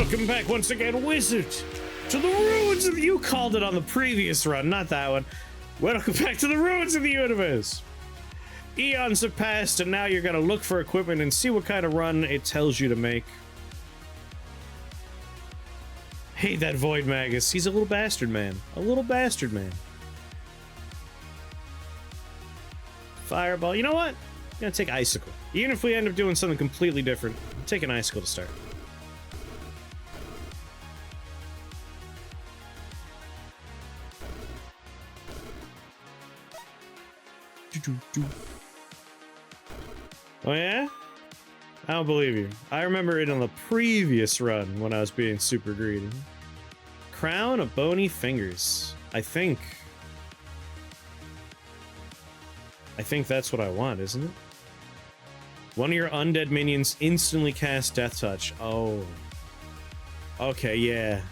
Welcome back once again, Wizard, to the ruins of... You called it on the previous run, not that one. Welcome back to the ruins of the universe. Eons have passed, and now you're gonna look for equipment and see what kind of run it tells you to make. Hey, that Void Magus. He's a little bastard man. A little bastard man. Fireball. You know what? I'm gonna take Icicle. Even if we end up doing something completely different, I'm taking Icicle to start. Oh yeah? I don't believe you. I remember it on the previous run when I was being super greedy. Crown of Bony Fingers. I think that's what I want, isn't it? One of your undead minions instantly cast Death Touch. Oh. Okay, yeah.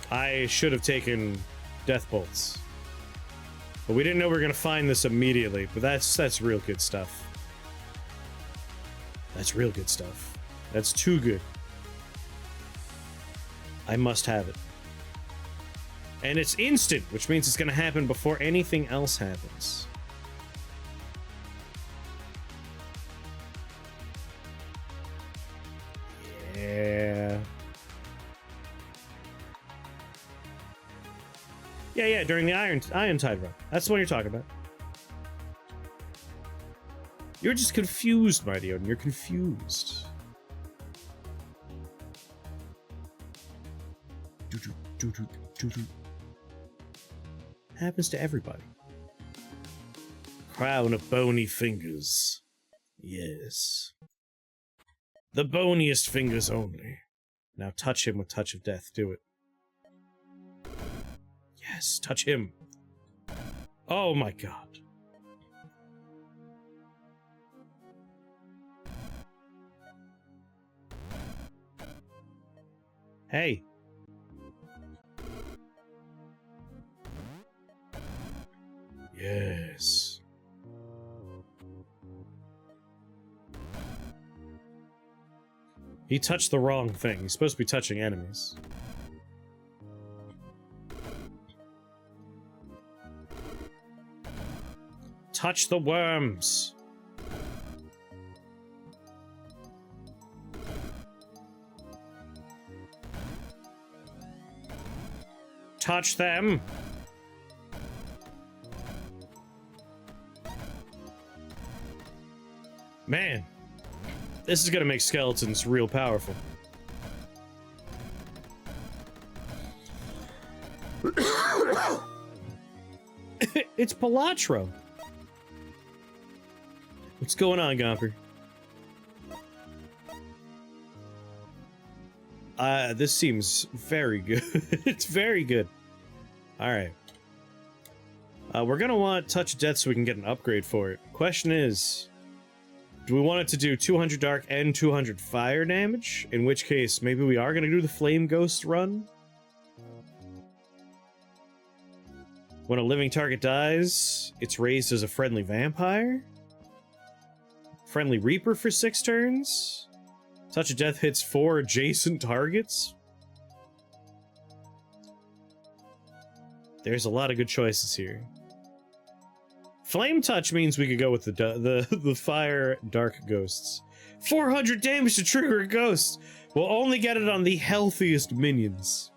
I should have taken Death Bolts. But we didn't know we were gonna find this immediately, but that's real good stuff. That's real good stuff. That's too good. I must have it. And it's instant, which means it's gonna happen before anything else happens. Yeah. Yeah, during the Iron Tide run. That's what you're talking about. You're just confused, my dear. You're confused. Happens to everybody. Crown of Bony Fingers. Yes. The boniest fingers only. Now touch him with Touch of Death. Do it. Yes, touch him. Oh my god. Hey. Yes. He touched the wrong thing. He's supposed to be touching enemies. Touch the worms. Touch them. Man, this is gonna make skeletons real powerful. It's Palatro. What's going on, Gomper? This seems very good. It's very good. Alright. We're gonna want Touch of Death so we can get an upgrade for it. Question is, do we want it to do 200 dark and 200 fire damage? In which case, maybe we are gonna do the Flame Ghost run? When a living target dies, it's raised as a friendly vampire? Friendly Reaper for 6 turns? Touch of Death hits 4 adjacent targets? There's a lot of good choices here. Flame Touch means we could go with the Fire Dark Ghosts. 400 damage to trigger a ghost! We'll only get it on the healthiest minions.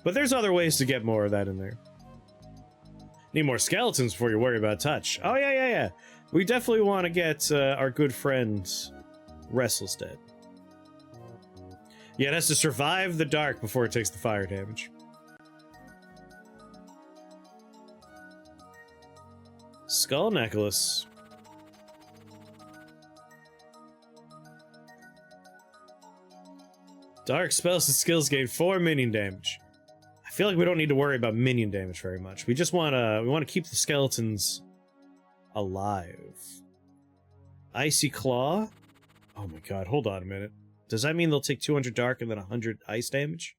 But there's other ways to get more of that in there. Need more skeletons before you worry about touch. Oh, yeah. We definitely want to get our good friend Restless Dead. Yeah, it has to survive the dark before it takes the fire damage. Skull Necklace. Dark spells and skills gain 4 minion damage. I feel like we don't need to worry about minion damage very much. We just want to keep the skeletons alive. Icy Claw? Oh my god, hold on a minute. Does that mean they'll take 200 dark and then 100 ice damage?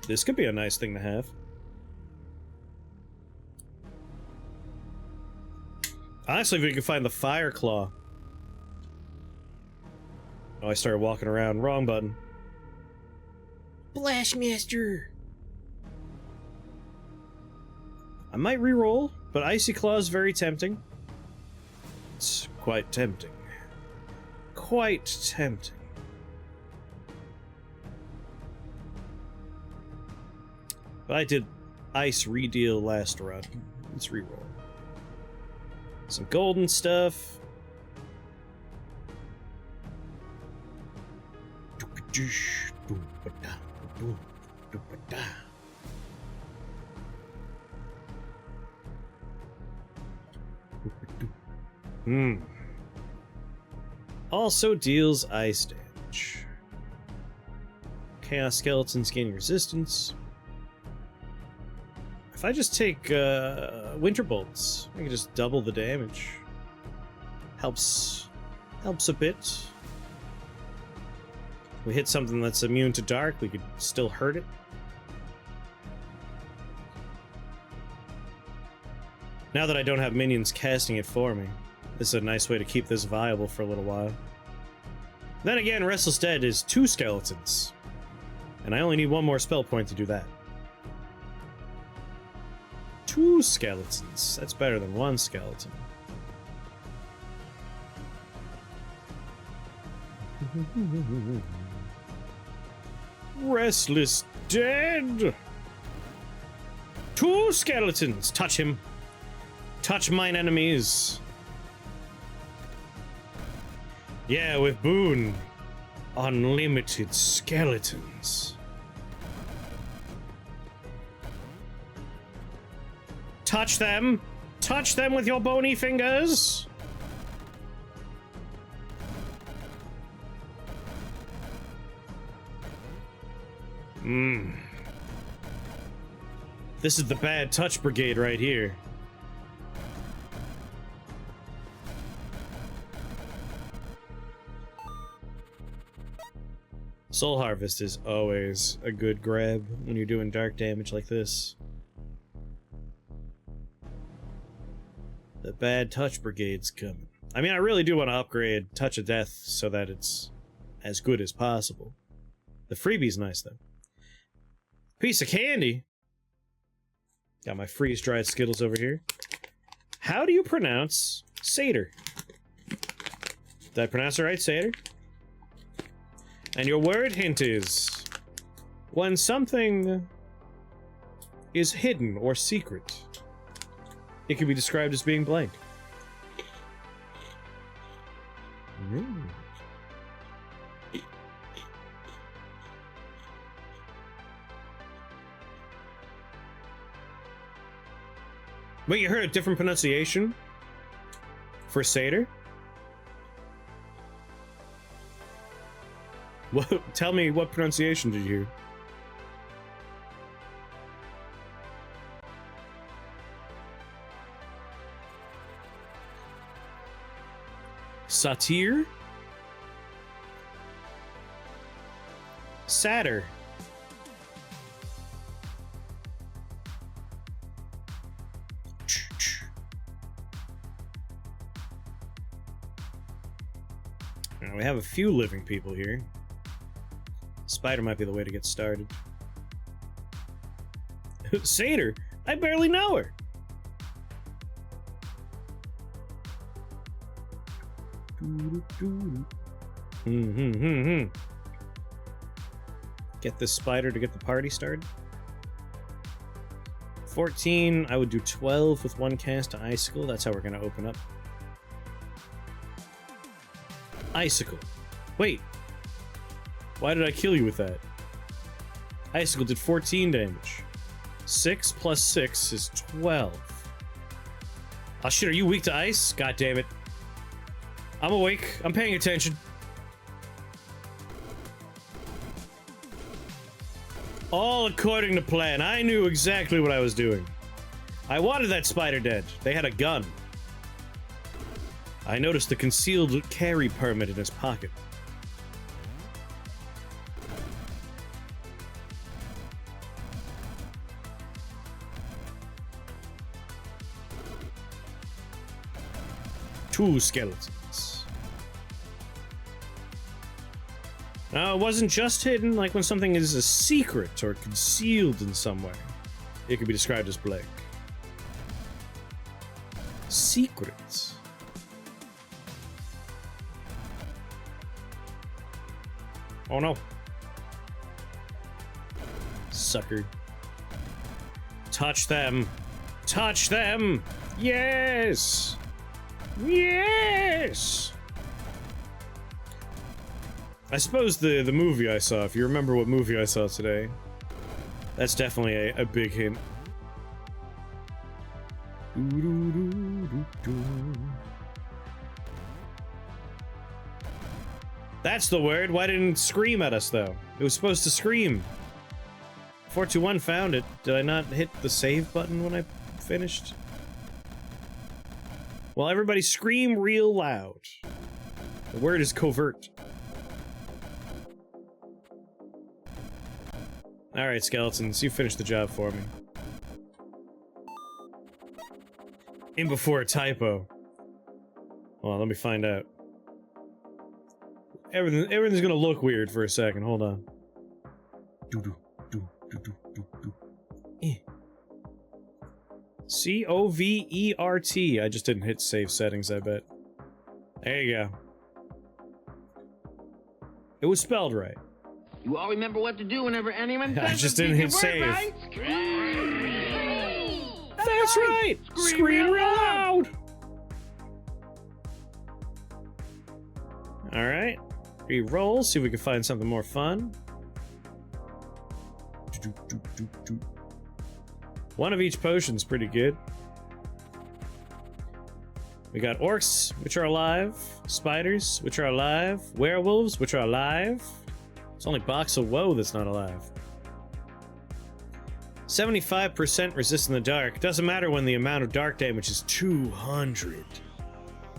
This could be a nice thing to have. Honestly, if we could find the fire claw. Oh, I started walking around. Wrong button. Blastmaster! I might re-roll, but Icy Claw is very tempting. It's quite tempting. Quite tempting. But I did ice redeal last run. Let's re-roll. Some golden stuff. Also deals ice damage. Chaos Skeletons gain resistance. If I just take Winter Bolts, I can just double the damage. Helps a bit. We hit something that's immune to dark, we could still hurt it. Now that I don't have minions casting it for me, this is a nice way to keep this viable for a little while. Then again, Restless Dead is 2 skeletons, and I only need 1 more spell point to do that. 2 skeletons. That's better than 1 skeleton. Restless Dead! 2 skeletons! Touch him. Touch mine enemies. Yeah, with Boone. Unlimited skeletons. Touch them! Touch them with your bony fingers! This is the bad touch brigade right here. Soul Harvest is always a good grab when you're doing dark damage like this. The bad touch brigade's coming. I mean, I really do want to upgrade Touch of Death so that it's as good as possible. The freebie's nice, though. Piece of candy! Got my freeze-dried Skittles over here. How do you pronounce Satyr? Did I pronounce it right, Satyr? And your word hint is... when something is hidden or secret, it can be described as being blank. Wait, you heard a different pronunciation for Satyr? What? Tell me, what pronunciation did you hear? Satyr? Satyr. Now, we have a few living people here. Spider might be the way to get started. Satyr? I barely know her! Get this spider to get the party started. 14, I would do 12 with 1 cast to Icicle. That's how we're gonna open up. Icicle. Wait. Why did I kill you with that? Icicle did 14 damage. 6 plus 6 is 12. Oh shit, are you weak to ice? God damn it. I'm awake. I'm paying attention. All according to plan. I knew exactly what I was doing. I wanted that spider dead. They had a gun. I noticed the concealed carry permit in his pocket. 2 skeletons. Now, it wasn't just hidden, like when something is a secret or concealed in some way. It could be described as blank. Secrets. Oh no. Sucker. Touch them. Touch them! Yes! Yes! I suppose the movie I saw, if you remember what movie I saw today, that's definitely a big hint. That's the word. Why didn't it scream at us, though? It was supposed to scream. 421 found it. Did I not hit the save button when I finished? Well, everybody scream real loud. The word is covert. Alright, skeletons, you finished the job for me. In before a typo. Hold on, let me find out. Everything's gonna look weird for a second, hold on. C-O-V-E-R-T. I just didn't hit save settings, I bet. There you go. It was spelled right. You all remember what to do whenever anyone I just didn't hit save. Right? That's right! Scream real loud! Alright. Re-roll, see if we can find something more fun. One of each potion's pretty good. We got orcs, which are alive. Spiders, which are alive. Werewolves, which are alive. It's only Box of Woe that's not alive. 75% resist in the dark. Doesn't matter when the amount of dark damage is 200.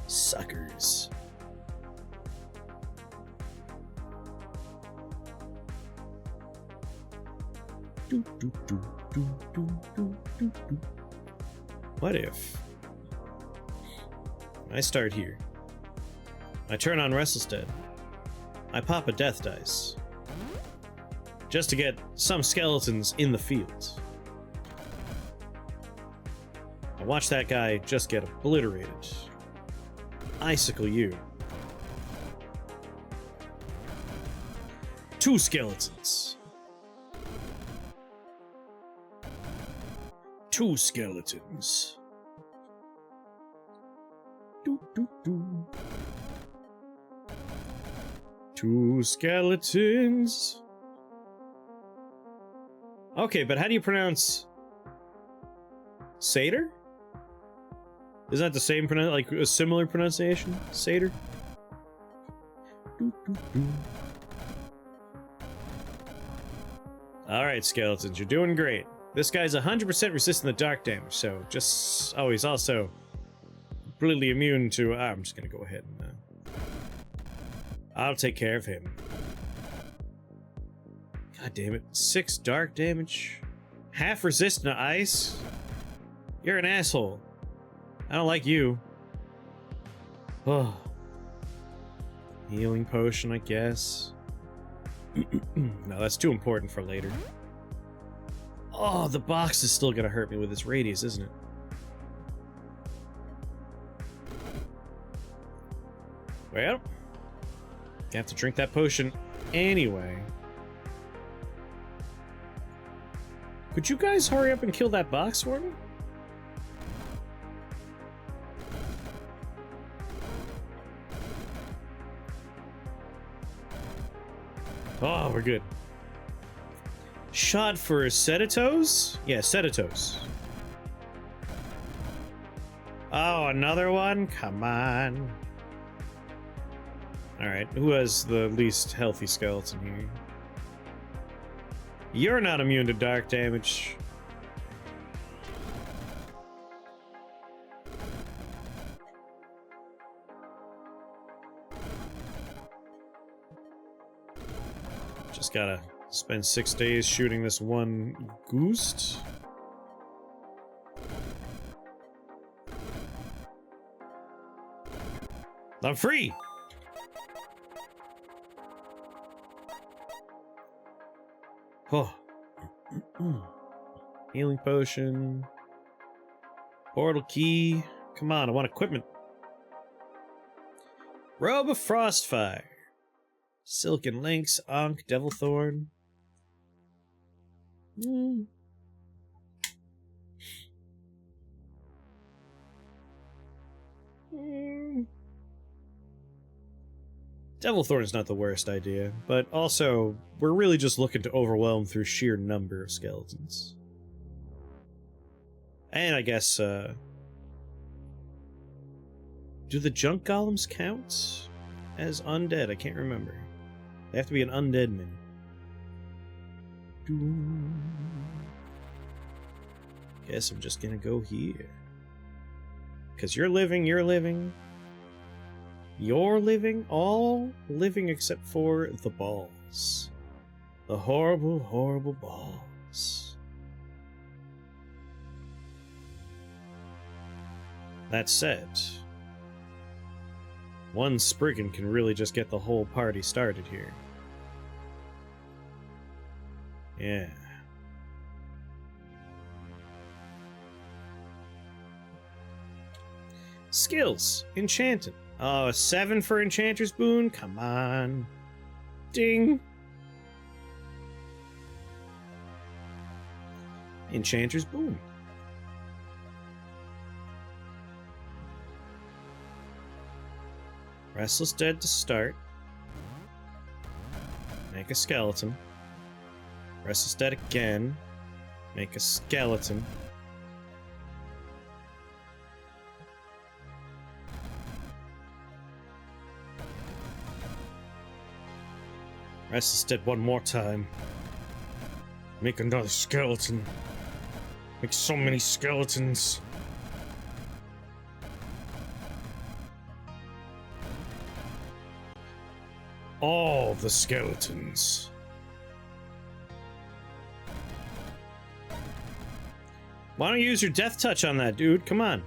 Suckers. What if I start here? I turn on Restless Dead. I pop a death dice. Just to get some skeletons in the field. I watch that guy just get obliterated. Icicle you. 2 skeletons. 2 skeletons. 2 skeletons. Okay, but how do you pronounce Satyr? Is that the same like a similar pronunciation? Satyr? Alright, skeletons, you're doing great. This guy's 100% resistant to dark damage, so just... Oh, he's also completely immune to... I'm just gonna go ahead and... I'll take care of him. God damn it. 6 dark damage. Half resistant to ice? You're an asshole. I don't like you. Oh. Healing potion, I guess. No, that's too important for later. Oh, the box is still gonna hurt me with its radius, isn't it? Well, you have to drink that potion anyway. Could you guys hurry up and kill that box for me? Oh, we're good. Shot for Seditos? Yeah, Seditos. Oh, another one? Come on. Alright, who has the least healthy skeleton here? You're not immune to dark damage. Just gotta spend 6 days shooting this one goose. I'm free! Oh. Healing potion. Portal key. Come on, I want equipment. Robe of Frostfire. Silken Lynx, Ankh, Devilthorn. Devilthorn is not the worst idea, but also, we're really just looking to overwhelm through sheer number of skeletons. And I guess, do the junk golems count as undead? I can't remember. They have to be an undead mini. Guess I'm just gonna go here. Because you're living, you're living. You're living, all living except for the balls. The horrible, horrible balls. That said, one Spriggan can really just get the whole party started here. Yeah. Skills. Enchanted. Oh, a 7 for Enchanter's Boon? Come on. Ding. Enchanter's Boon. Restless Dead to start. Make a skeleton. Restless Dead again. Make a skeleton. Restless Dead one more time. Make another skeleton. Make so many skeletons. All the skeletons. Why don't you use your death touch on that, dude? Come on.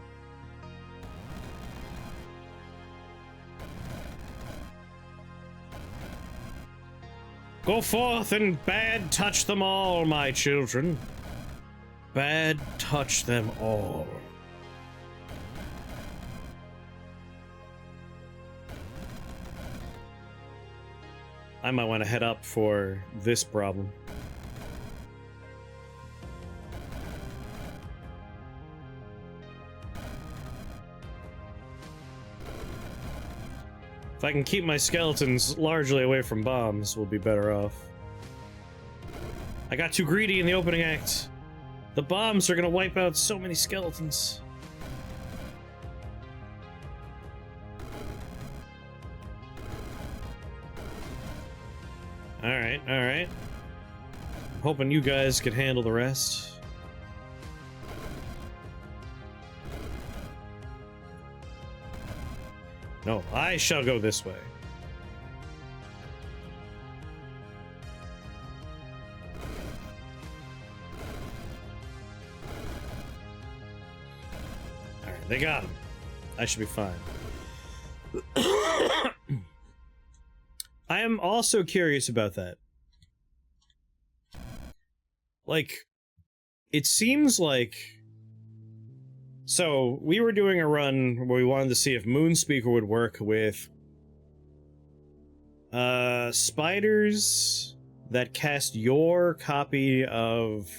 Go forth and bad touch them all, my children. Bad touch them all. I might want to head up for this problem. If I can keep my skeletons largely away from bombs, we'll be better off. I got too greedy in the opening act. The bombs are gonna wipe out so many skeletons. Alright, alright. I'm hoping you guys could handle the rest. No, I shall go this way. Alright, they got him. I should be fine. I am also curious about that. Like, it seems like... So, we were doing a run where we wanted to see if Moonspeaker would work with spiders that cast your copy of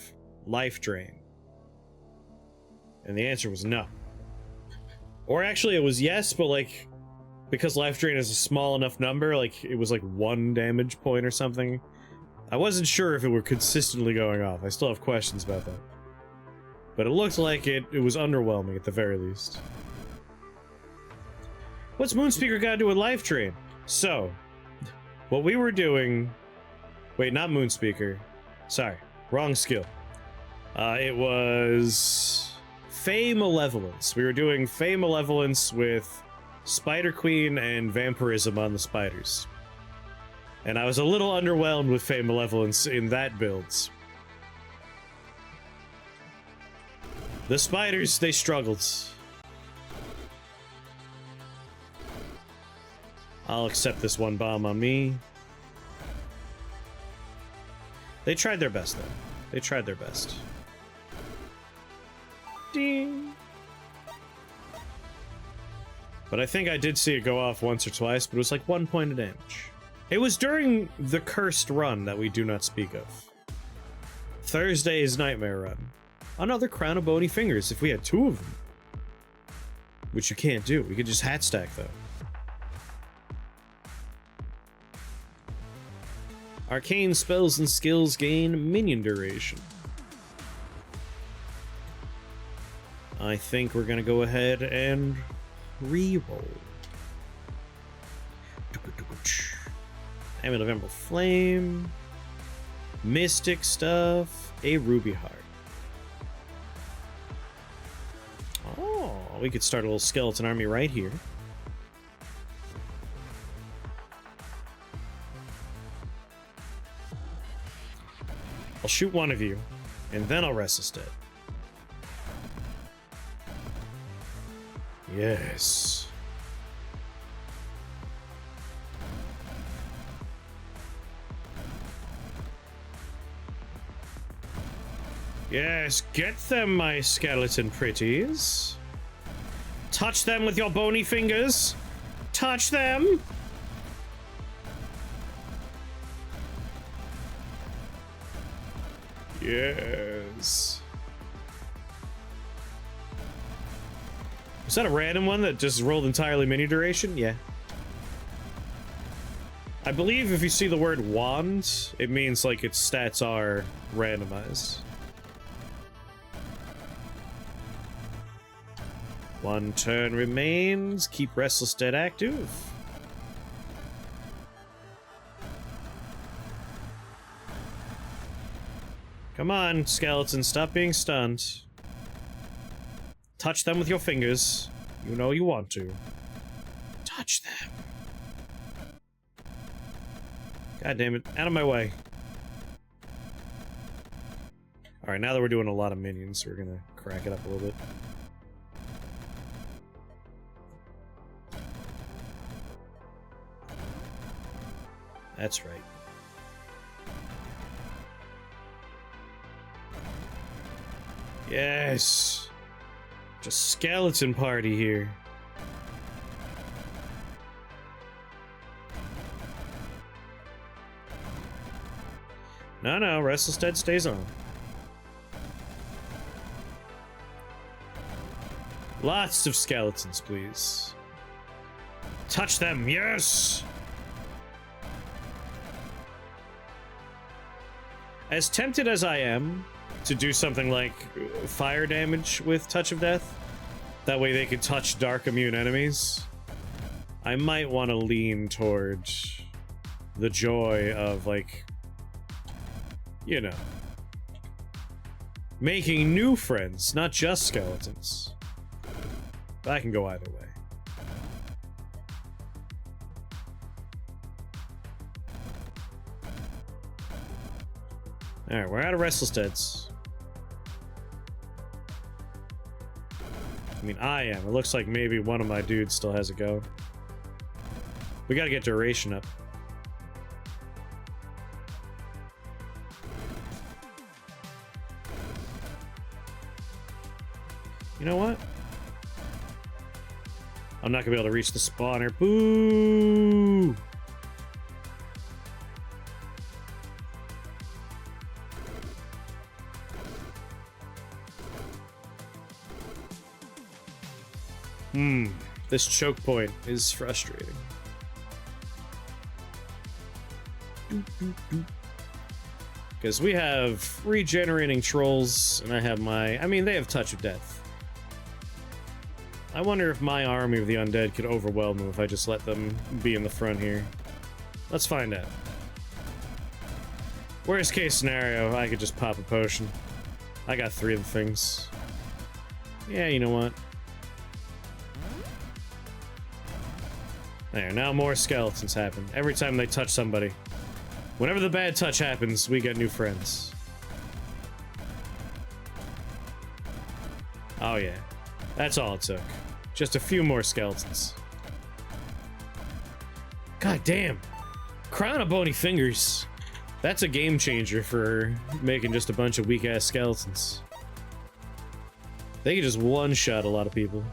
Life Drain. And the answer was no. Or actually, it was yes, but like, because Life Drain is a small enough number, like, it was like 1 damage point or something. I wasn't sure if it were consistently going off. I still have questions about that. But it looked like it was underwhelming at the very least. What's Moonspeaker got to do with Life Drain? So, what we were doing... Wait, not Moonspeaker. Sorry, wrong skill. It was... Fey Malevolence. We were doing Fey Malevolence with Spider Queen and Vampirism on the spiders. And I was a little underwhelmed with Fey Malevolence in that build. The spiders, they struggled. I'll accept this one bomb on me. They tried their best, though. They tried their best. Ding. But I think I did see it go off once or twice, but it was like 1 point of damage. It was during the cursed run that we do not speak of. Thursday's nightmare run. Another crown of bony fingers if we had 2 of them. Which you can't do. We could just hat stack, though. Arcane spells and skills gain minion duration. I think we're gonna go ahead and re-roll. Amulet of Emerald Flame. Mystic stuff. A ruby heart. Oh, we could start a little skeleton army right here. I'll shoot one of you, and then I'll restless dead. Yes. Yes, get them, my skeleton pretties. Touch them with your bony fingers. Touch them. Yes. Was that a random one that just rolled entirely mini duration? Yeah. I believe if you see the word wand, it means like its stats are randomized. 1 turn remains. Keep Restless Dead active. Come on, skeleton, stop being stunned. Touch them with your fingers. You know you want to. Touch them. God damn it, out of my way. Alright, now that we're doing a lot of minions, we're gonna crack it up a little bit. That's right. Yes! Just skeleton party here. No, Restless Dead stays on. Lots of skeletons, please. Touch them, yes! As tempted as I am to do something like fire damage with Touch of Death, that way they could touch dark immune enemies, I might want to lean toward the joy of, like, you know, making new friends, not just skeletons. But I can go either way. Alright, we're out of Restless Deads. I mean, I am. It looks like maybe one of my dudes still has a go. We gotta get duration up. You know what? I'm not gonna be able to reach the spawner. Boo! This choke point is frustrating. Because we have regenerating trolls, and I have my... I mean, they have Touch of Death. I wonder if my army of the undead could overwhelm them if I just let them be in the front here. Let's find out. Worst case scenario, I could just pop a potion. I got 3 of the things. Yeah, you know what? There, now more skeletons happen. Every time they touch somebody. Whenever the bad touch happens, we get new friends. Oh yeah. That's all it took. Just a few more skeletons. God damn. Crown of Bony Fingers. That's a game changer for making just a bunch of weak-ass skeletons. They can just one-shot a lot of people.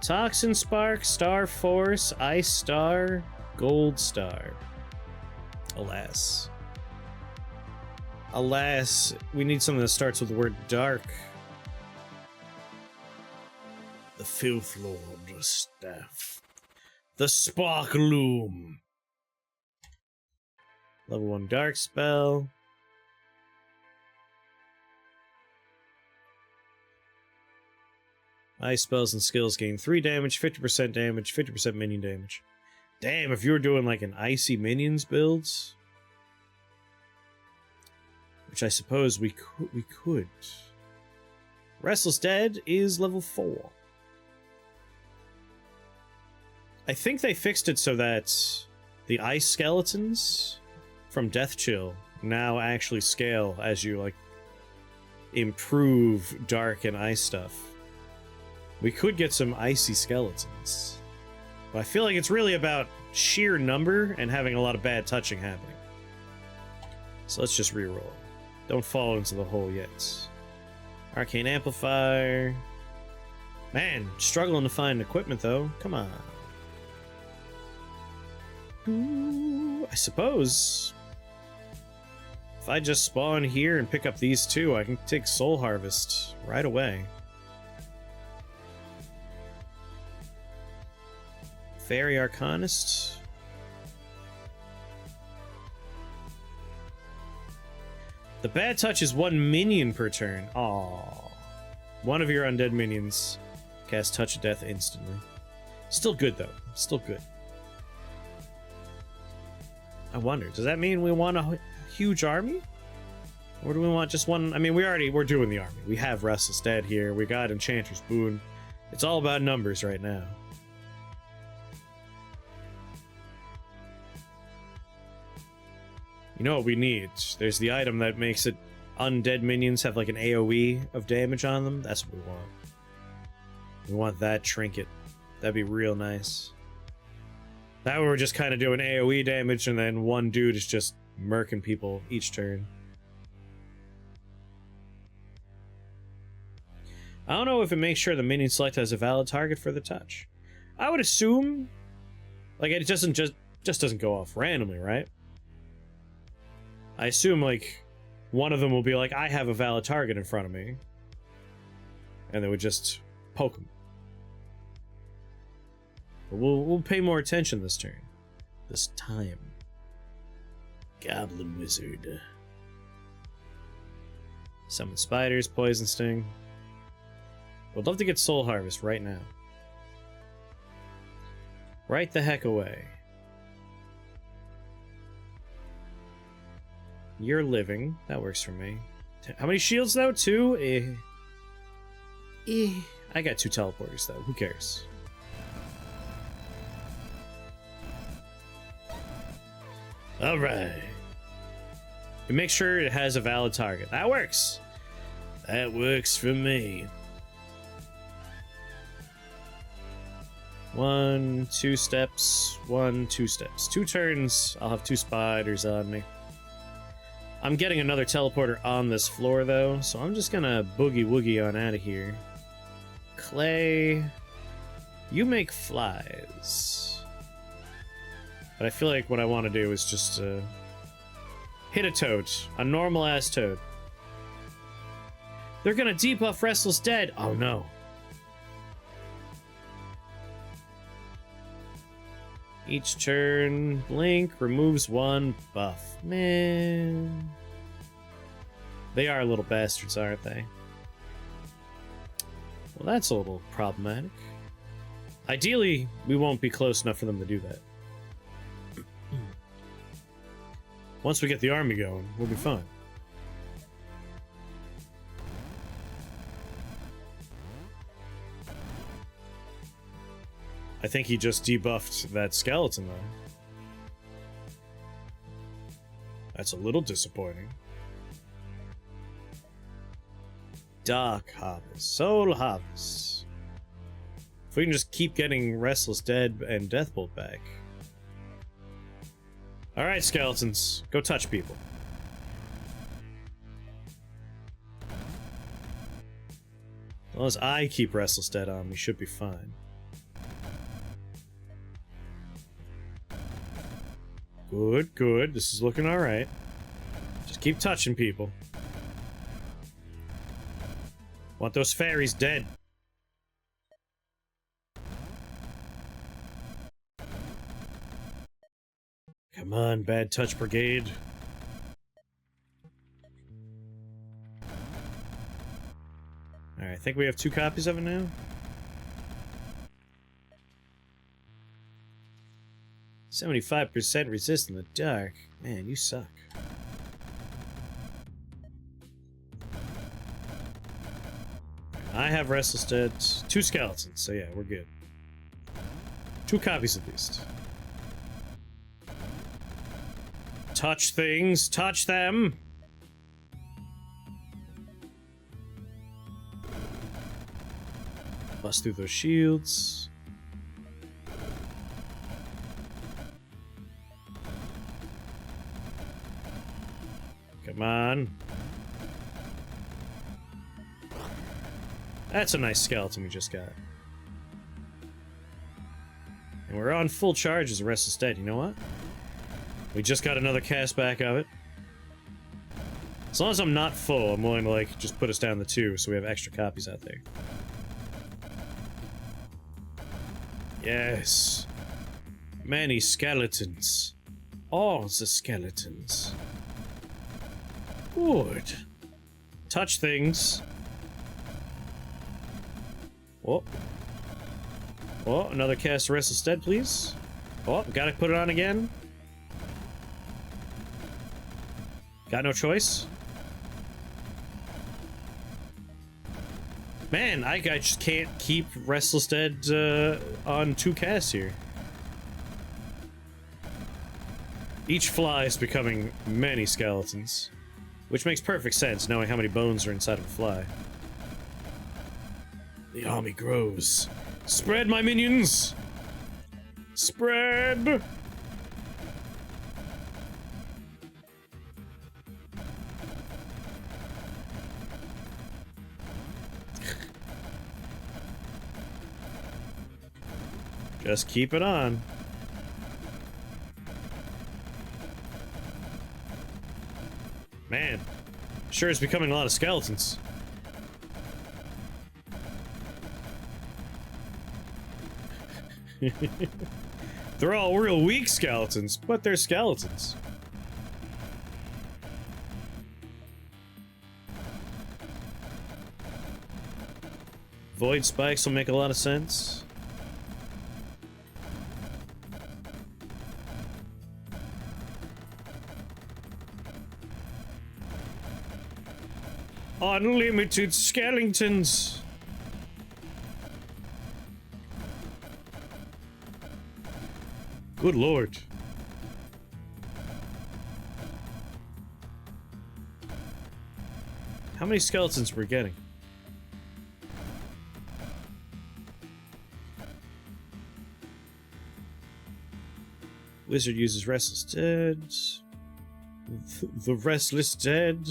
Toxin Spark, Star Force, Ice Star, Gold Star. Alas. Alas, we need something that starts with the word dark. The Filth Lord Staff. The Spark Loom. Level 1 Dark Spell. Ice spells and skills gain 3 damage, 50% damage, 50% minion damage. Damn, if you were doing like an icy minions builds, which I suppose we could. Restless Dead is level 4. I think they fixed it so that the ice skeletons from Death Chill now actually scale as you like improve dark and ice stuff. We could get some icy skeletons. But I feel like it's really about sheer number and having a lot of bad touching happening. So let's just reroll. Don't fall into the hole yet. Arcane Amplifier. Man, struggling to find equipment though. Come on. Ooh, I suppose if I just spawn here and pick up these two, I can take Soul Harvest right away. Fairy Arcanist. The bad touch is 1 minion per turn. Aww. One of your undead minions cast Touch of Death instantly. Still good though. Still good. I wonder, does that mean we want a huge army? Or do we want just one? I mean, we're doing the army. We have Restless Dead here. We got Enchanter's Boon. It's all about numbers right now. You know what we need? There's the item that makes it undead minions have like an AoE of damage on them. That's what we want. We want that trinket. That'd be real nice. That way we're just kind of doing AoE damage and then one dude is just murking people each turn. I don't know if it makes sure the minion select has a valid target for the touch. I would assume like it doesn't just doesn't go off randomly, right? I assume, like, one of them will be like, I have a valid target in front of me. And they would just poke him. But we'll pay more attention this turn. This time. Goblin Wizard. Summon Spiders, Poison Sting. Would love to get Soul Harvest right now. Right the heck away. You're living. That works for me. How many shields though? 2? I got 2 teleporters though. Who cares? Alright. Make sure it has a valid target. That works. That works for me. 1, 2 steps. 1, 2 steps. 2 turns. I'll have 2 spiders on me. I'm getting another teleporter on this floor, though, so I'm just gonna boogie-woogie on out of here. Clay, you make flies. But I feel like what I want to do is just hit a toad. A normal-ass toad. They're gonna debuff Restless Dead! Oh, no. Each turn, blink, removes 1 buff. Man. They are little bastards, aren't they? Well, that's a little problematic. Ideally, we won't be close enough for them to do that. Once we get the army going, we'll be fine. I think he just debuffed that skeleton, though. That's a little disappointing. Dark Harvest. Soul Harvest. If we can just keep getting Restless Dead and Deathbolt back. Alright, skeletons. Go touch people. As long as I keep Restless Dead on, we should be fine. Good, good. This is looking alright. Just keep touching people. Want those fairies dead. Come on, Bad Touch Brigade. Alright, I think we have 2 copies of it now. 75% resist in the dark. Man, you suck. I have Restless Dead. 2 skeletons, so yeah, we're good. 2 copies at least. Touch things, touch them! Bust through those shields. Come on. That's a nice skeleton we just got. And we're on full charge as the rest is dead, you know what? We just got another cast back of it. As long as I'm not full, I'm willing to, like, just put us down to 2 so we have extra copies out there. Yes. Many skeletons. All the skeletons. Good. Touch things. Oh. Oh, another cast Restless Dead, please. Oh, gotta put it on again. Got no choice. Man, I just can't keep Restless Dead on 2 casts here. Each fly is becoming many skeletons. Which makes perfect sense, knowing how many bones are inside of a fly. The army grows. Spread, my minions! Spread! Just keep it on. Man, sure is becoming a lot of skeletons. They're all real weak skeletons, but they're skeletons. Void spikes will make a lot of sense. Unlimited skeletons. Good lord. How many skeletons we're getting? Wizard uses Restless Dead. The Restless Dead.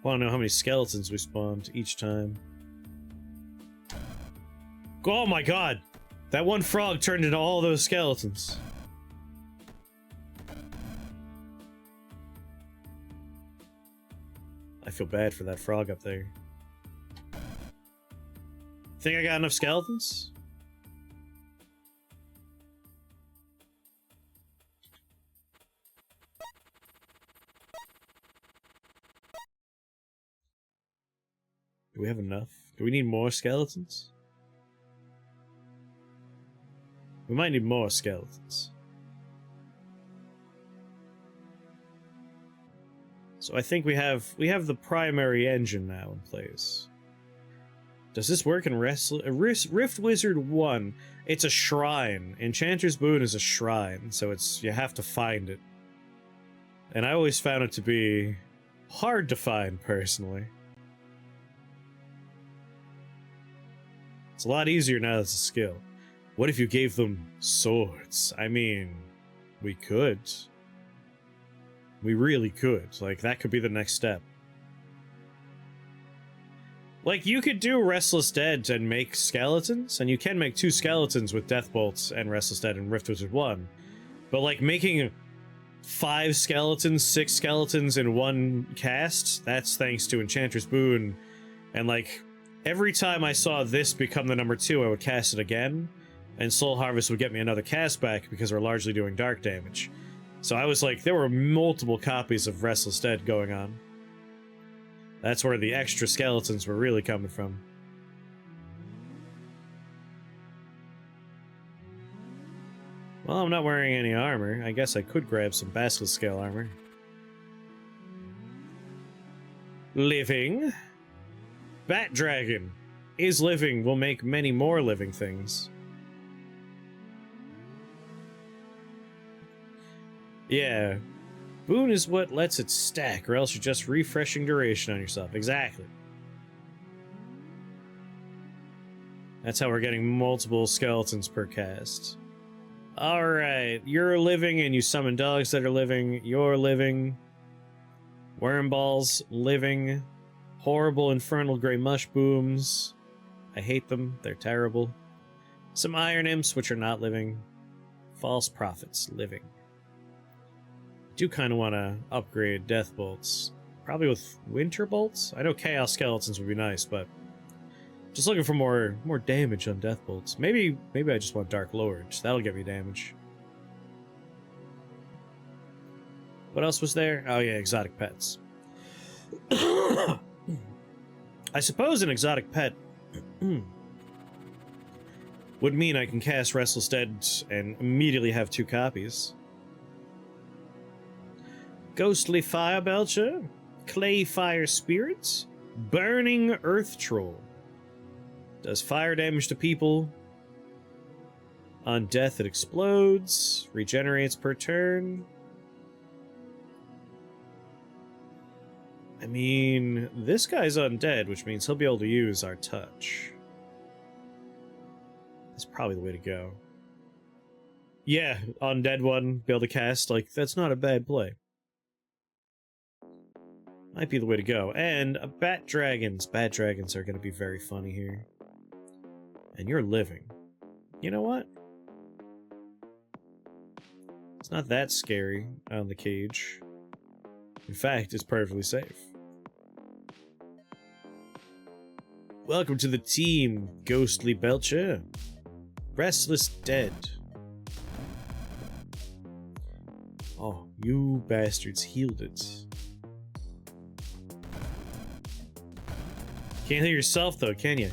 Want to know how many skeletons we spawned each time. Oh my god! That one frog turned into all those skeletons. I feel bad for that frog up there. Think I got enough skeletons? Do we have enough? Do we need more skeletons? We might need more skeletons. So I think we have the primary engine now in place. Does this work in Rift Wizard 1? It's a shrine. Enchanter's Boon is a shrine, so you have to find it. And I always found it to be hard to find, personally. It's a lot easier now that it's a skill. What if you gave them swords? I mean, we could. We really could. Like, that could be the next step. Like, you could do Restless Dead and make skeletons, and you can make 2 skeletons with Death Bolts and Restless Dead and Rift Wizard 1. But, like, making 5 skeletons, 6 skeletons in one cast, that's thanks to Enchantress Boon. And, like, every time I saw this become the number 2, I would cast it again, and Soul Harvest would get me another cast back because we're largely doing dark damage. So I was like, there were multiple copies of Restless Dead going on. That's where the extra skeletons were really coming from. Well, I'm not wearing any armor. I guess I could grab some Basilisk Scale armor. Living. Bat Dragon is living. Will make many more living things. Yeah. Boon is what lets it stack, or else you're just refreshing duration on yourself. Exactly. That's how we're getting multiple skeletons per cast. Alright, you're living and you summon dogs that are living. You're living. Worm balls, living. Horrible infernal gray mush booms. I hate them, they're terrible. Some iron imps, which are not living. False prophets, living. Do kind of want to upgrade Death Bolts. Probably with Winter Bolts? I know Chaos Skeletons would be nice, but just looking for more damage on Death Bolts. Maybe I just want Dark Lords. That'll get me damage. What else was there? Oh yeah, exotic pets. I suppose an exotic pet would mean I can cast Restless Dead and immediately have 2 copies. Ghostly Fire Belcher, Clay Fire Spirits, Burning Earth Troll. Does fire damage to people. On death it explodes, regenerates per turn. I mean, this guy's undead, which means he'll be able to use our touch. That's probably the way to go. Yeah, undead one, be able to cast, like, that's not a bad play. Might be the way to go. And bat dragons. Bat dragons are going to be very funny here. And you're living. You know what? It's not that scary on the cage. In fact, it's perfectly safe. Welcome to the team, Ghostly Belcher. Restless Dead. Oh, you bastards healed it. Can't heal yourself, though, can you?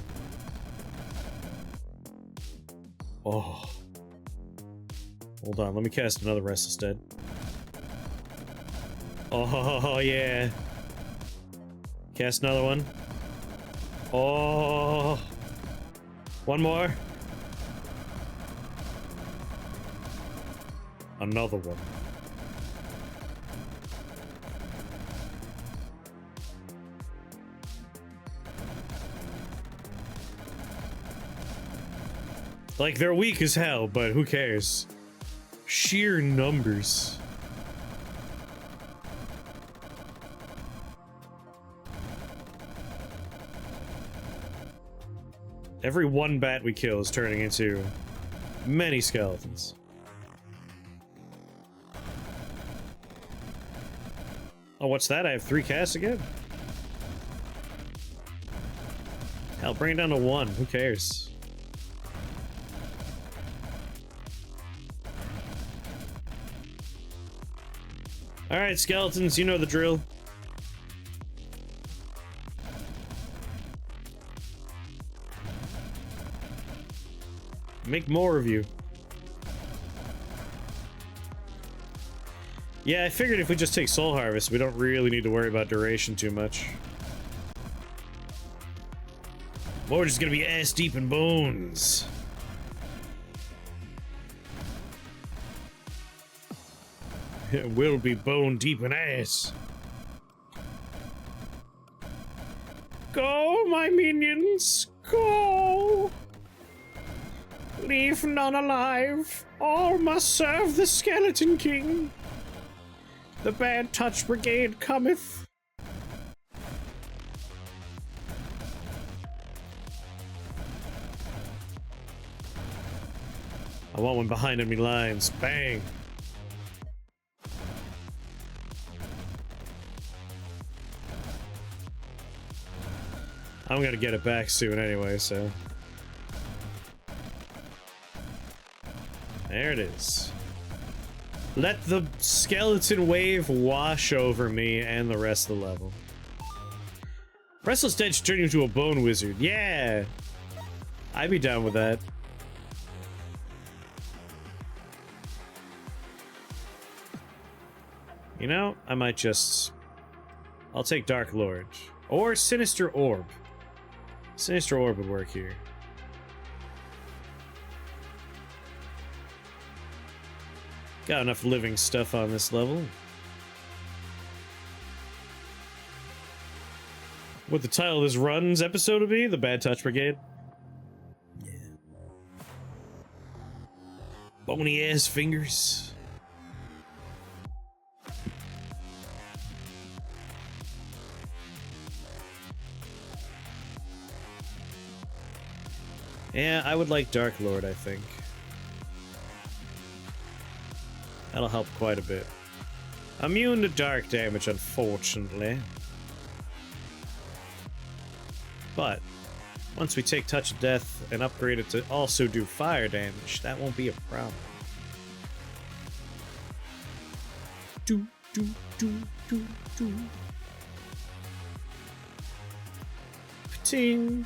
Oh. Hold on, let me cast another Restless Dead. Oh, yeah. Cast another one. Oh. One more. Another one. Like, they're weak as hell, but who cares? Sheer numbers. Every one bat we kill is turning into many skeletons. Oh, what's that? I have 3 casts again? Hell, bring it down to 1. Who cares? Alright, skeletons, you know the drill. Make more of you. Yeah, I figured if we just take Soul Harvest, we don't really need to worry about duration too much. We're just gonna be ass deep in bones. We'll be bone deep in ass. Go, my minions, go! Leave none alive. All must serve the Skeleton King. The Bad Touch Brigade cometh. I want one behind enemy lines. Bang. I'm gonna get it back soon anyway, so. There it is. Let the skeleton wave wash over me and the rest of the level. Restless Dead should turn you into a bone wizard. Yeah! I'd be down with that. You know, I might just... I'll take Dark Lord. Or Sinister Orb. Sinister Orb would work here. Got enough living stuff on this level. What the title of this run's episode will be? The Bad Touch Brigade? Yeah. Bony ass fingers. Yeah, I would like Dark Lord, I think. That'll help quite a bit. Immune to dark damage, unfortunately. But, once we take Touch of Death and upgrade it to also do fire damage, that won't be a problem. Do, do, do, do, do. Ting.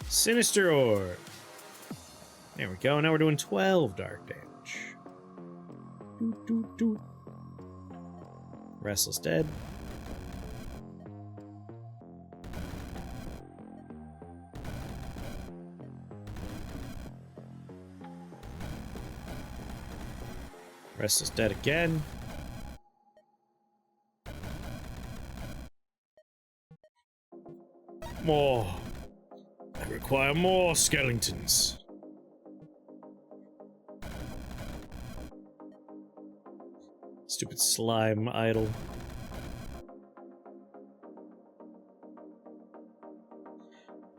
Sinister Orb. There we go, now we're doing 12 dark damage. Do, do, do. Restless Dead. Restless Dead again. More. I require more skeletons. Stupid slime idol.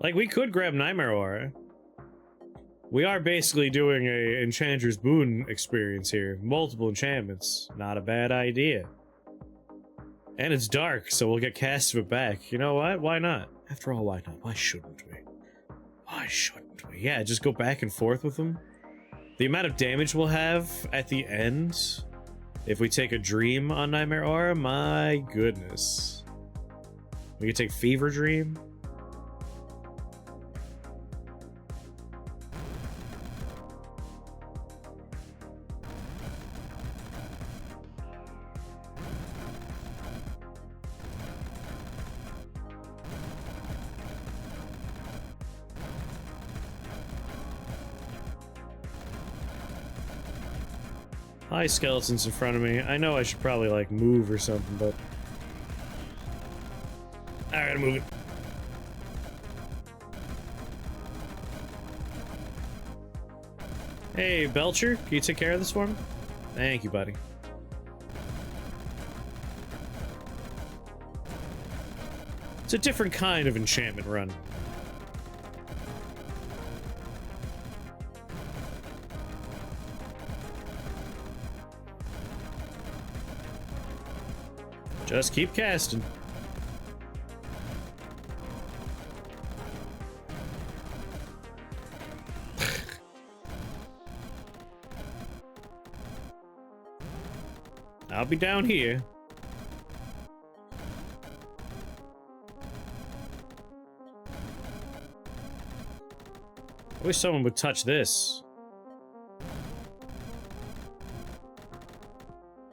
Like, we could grab Nightmare Aura. We are basically doing a Enchanter's Boon experience here. Multiple enchantments. Not a bad idea. And it's dark, so we'll get cast of it back. You know what? Why not? After all, why not? Why shouldn't we? Why shouldn't we? Yeah, just go back and forth with them. The amount of damage we'll have at the end, if we take a Dream on Nightmare Aura, my goodness. We could take Fever Dream. Hi, skeletons in front of me. I know I should probably, like, move or something, but... Alright, I'm moving. Hey, Belcher, can you take care of this for me? Thank you, buddy. It's a different kind of enchantment run. Just keep casting. I'll be down here. I wish someone would touch this.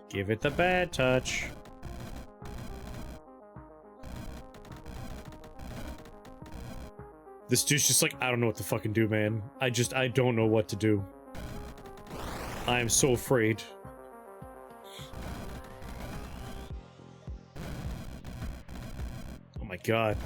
Give it the bad touch. This dude's just like, I don't know what to fucking do, man. I don't know what to do. I am so afraid. Oh my god.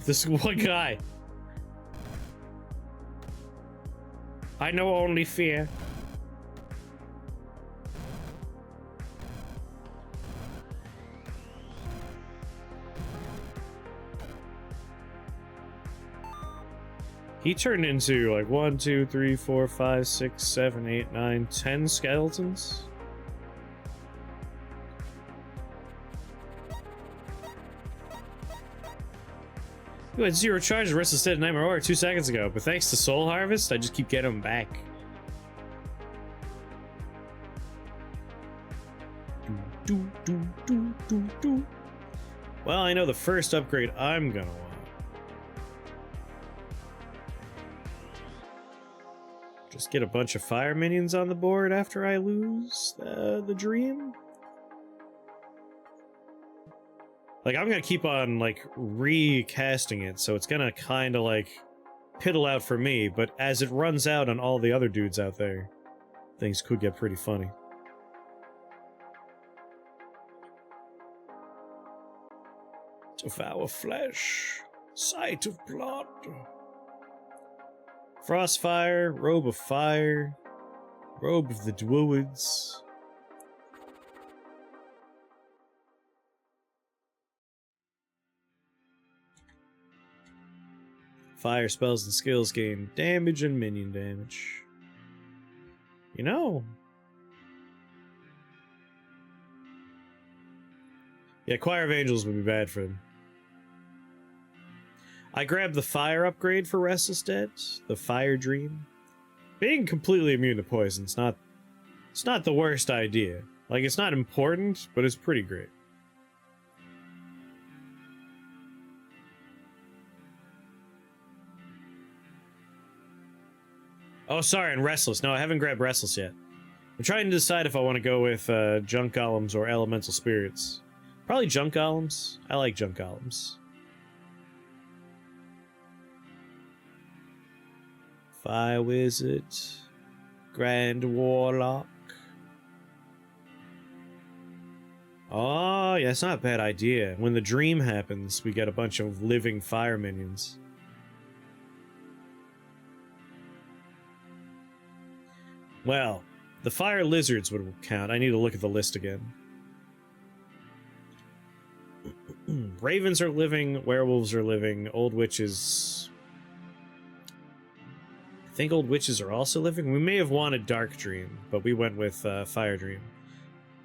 This one guy. I know only fear. He turned into like 1, 2, 3, 4, 5, 6, 7, 8, 9, 10 skeletons. You had 0 charges, restless dead, nightmare aura 2 seconds ago, but thanks to Soul Harvest, I just keep getting them back. Well, I know the first upgrade I'm gonna want. Just get a bunch of fire minions on the board after I lose the dream. Like, I'm gonna keep on, like, recasting it, so it's gonna kind of, like, piddle out for me, but as it runs out on all the other dudes out there, things could get pretty funny. Devour flesh, sight of blood. Frostfire, robe of fire, robe of the druids. Fire spells and skills gain damage and minion damage. You know. Yeah, Choir of Angels would be bad for him. I grabbed the fire upgrade for Restless Dead, the Fire Dream. Being completely immune to poison, it's not the worst idea. Like, it's not important, but it's pretty great. Oh, sorry, and Restless. No, I haven't grabbed Restless yet. I'm trying to decide if I want to go with Junk Golems or Elemental Spirits. Probably Junk Golems. I like Junk Golems. Fire Wizard. Grand Warlock. Oh, yeah, it's not a bad idea. When the dream happens, we get a bunch of living fire minions. Well, the fire lizards would count. I need to look at the list again. Ravens are living, werewolves are living, old witches... I think old witches are also living. We may have wanted Dark Dream, but we went with Fire Dream.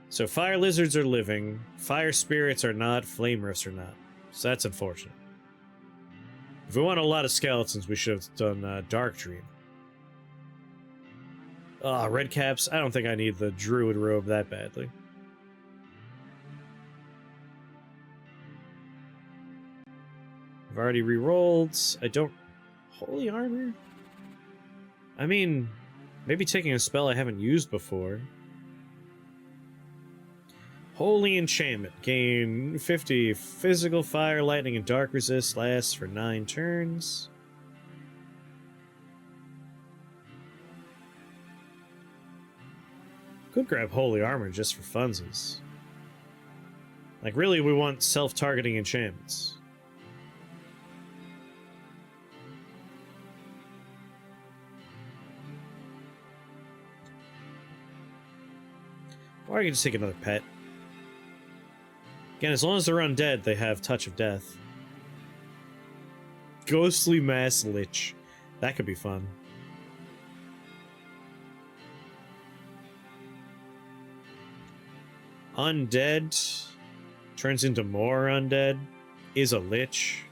So fire lizards are living, fire spirits are not, flame rifts are not. So that's unfortunate. If we want a lot of skeletons, we should have done Dark Dream. Ah, red caps. I don't think I need the druid robe that badly. I've already re-rolled. I don't... Holy armor? I mean, maybe taking a spell I haven't used before. Holy enchantment. Gain 50 physical, fire, lightning, and dark resist. Lasts for 9 turns. Could grab holy armor just for funsies. Like, really, we want self-targeting enchantments. Or I can just take another pet. Again, as long as they're undead, they have Touch of Death. Ghostly Mass Lich. That could be fun. Undead turns into more undead is a lich.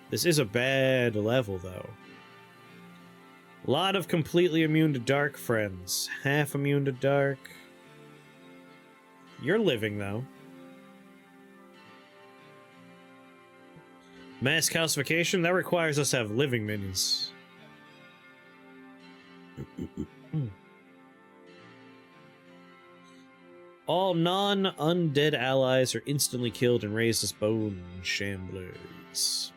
This is a bad level, though. A lot of completely immune to dark friends. Half immune to dark. You're living, though. Mass calcification, that requires us to have living minions. All non-undead allies are instantly killed and raised as bone shamblers.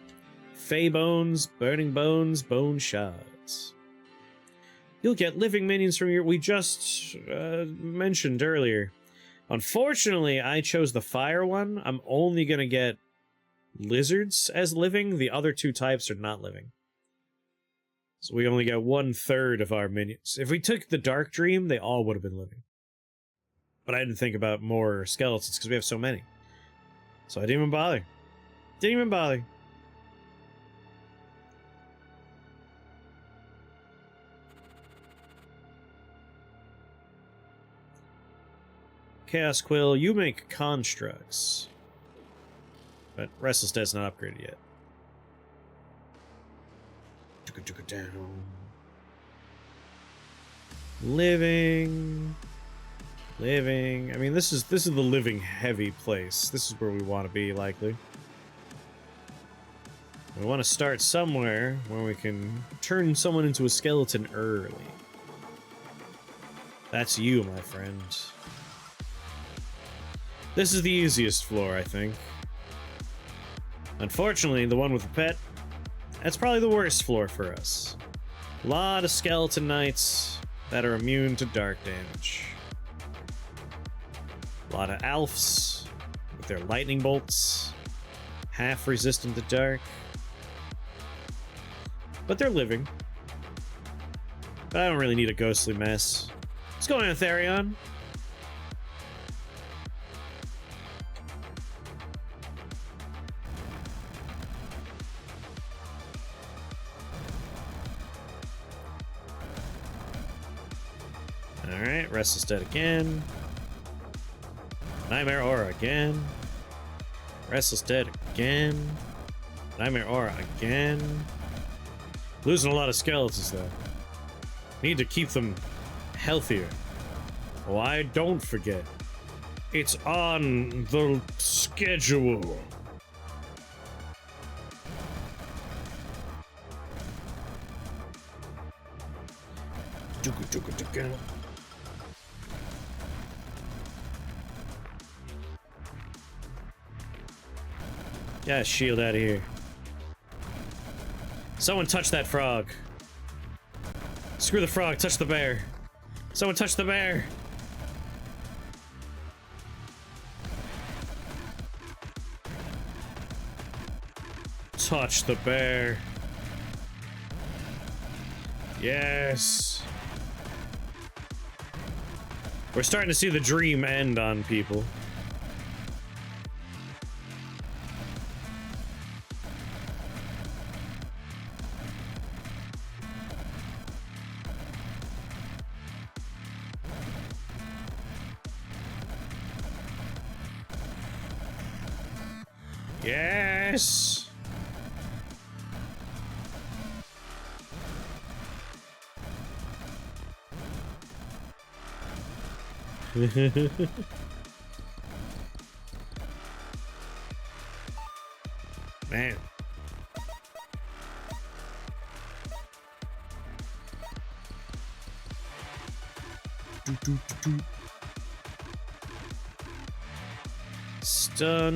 Fey bones, burning bones, bone shards. You'll get living minions from your... We just mentioned earlier. Unfortunately, I chose the fire one. I'm only going to get lizards as living. The other two types are not living. So we only got 1/3 of our minions. If we took the Dark Dream, they all would have been living. But I didn't think about more skeletons because we have so many. So I didn't even bother. Didn't even bother. Chaos Quill, you make constructs. But Restless Dead's not upgraded yet. Down. Living. I mean, this is the living heavy place. This is where we want to be, likely. We want to start somewhere where we can turn someone into a skeleton early. That's you, my friend. This is the easiest floor, I think. Unfortunately, the one with the pet, that's probably the worst floor for us. A lot of skeleton knights that are immune to dark damage. A lot of Alfs with their lightning bolts, half resistant to dark. But they're living. But I don't really need a ghostly mess. What's going on, Therion? Alright, Restless Dead again. Nightmare Aura again. Restless Dead again. Nightmare Aura again. Losing a lot of skeletons, though. Need to keep them healthier. Why, don't forget. It's on the schedule. Yeah, shield out of here. Someone touch that frog. Screw the frog, touch the bear. Someone touch the bear. Touch the bear. Yes. We're starting to see the dream end on people. Yes. Man.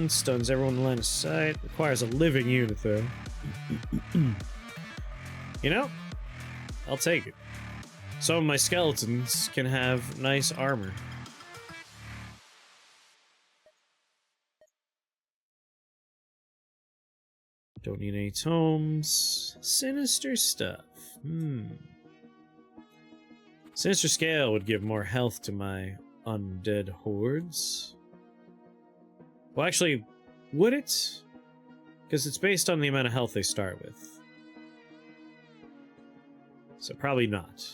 Stuns everyone in line of sight. Requires a living unit, though. You know, I'll take it. Some of my skeletons can have nice armor. Don't need any tomes. Sinister stuff. Sinister Scale would give more health to my undead hordes. Well, actually, would it? Because it's based on the amount of health they start with. So probably not.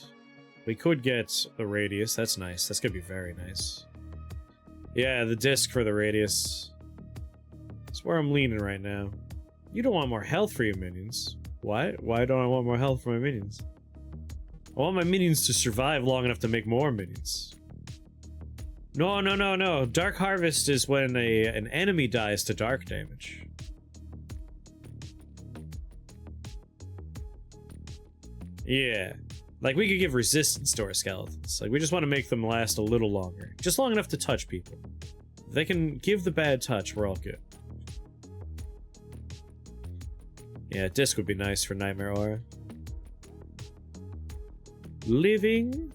We could get a radius. That's nice. That's gonna be very nice. Yeah, the disc for the radius. That's where I'm leaning right now. You don't want more health for your minions. Why? Why don't I want more health for my minions? I want my minions to survive long enough to make more minions. No. Dark Harvest is when an enemy dies to dark damage. Yeah. Like, we could give resistance to our skeletons. Like, we just want to make them last a little longer. Just long enough to touch people. If they can give the bad touch, we're all good. Yeah, disc would be nice for Nightmare Aura. Living.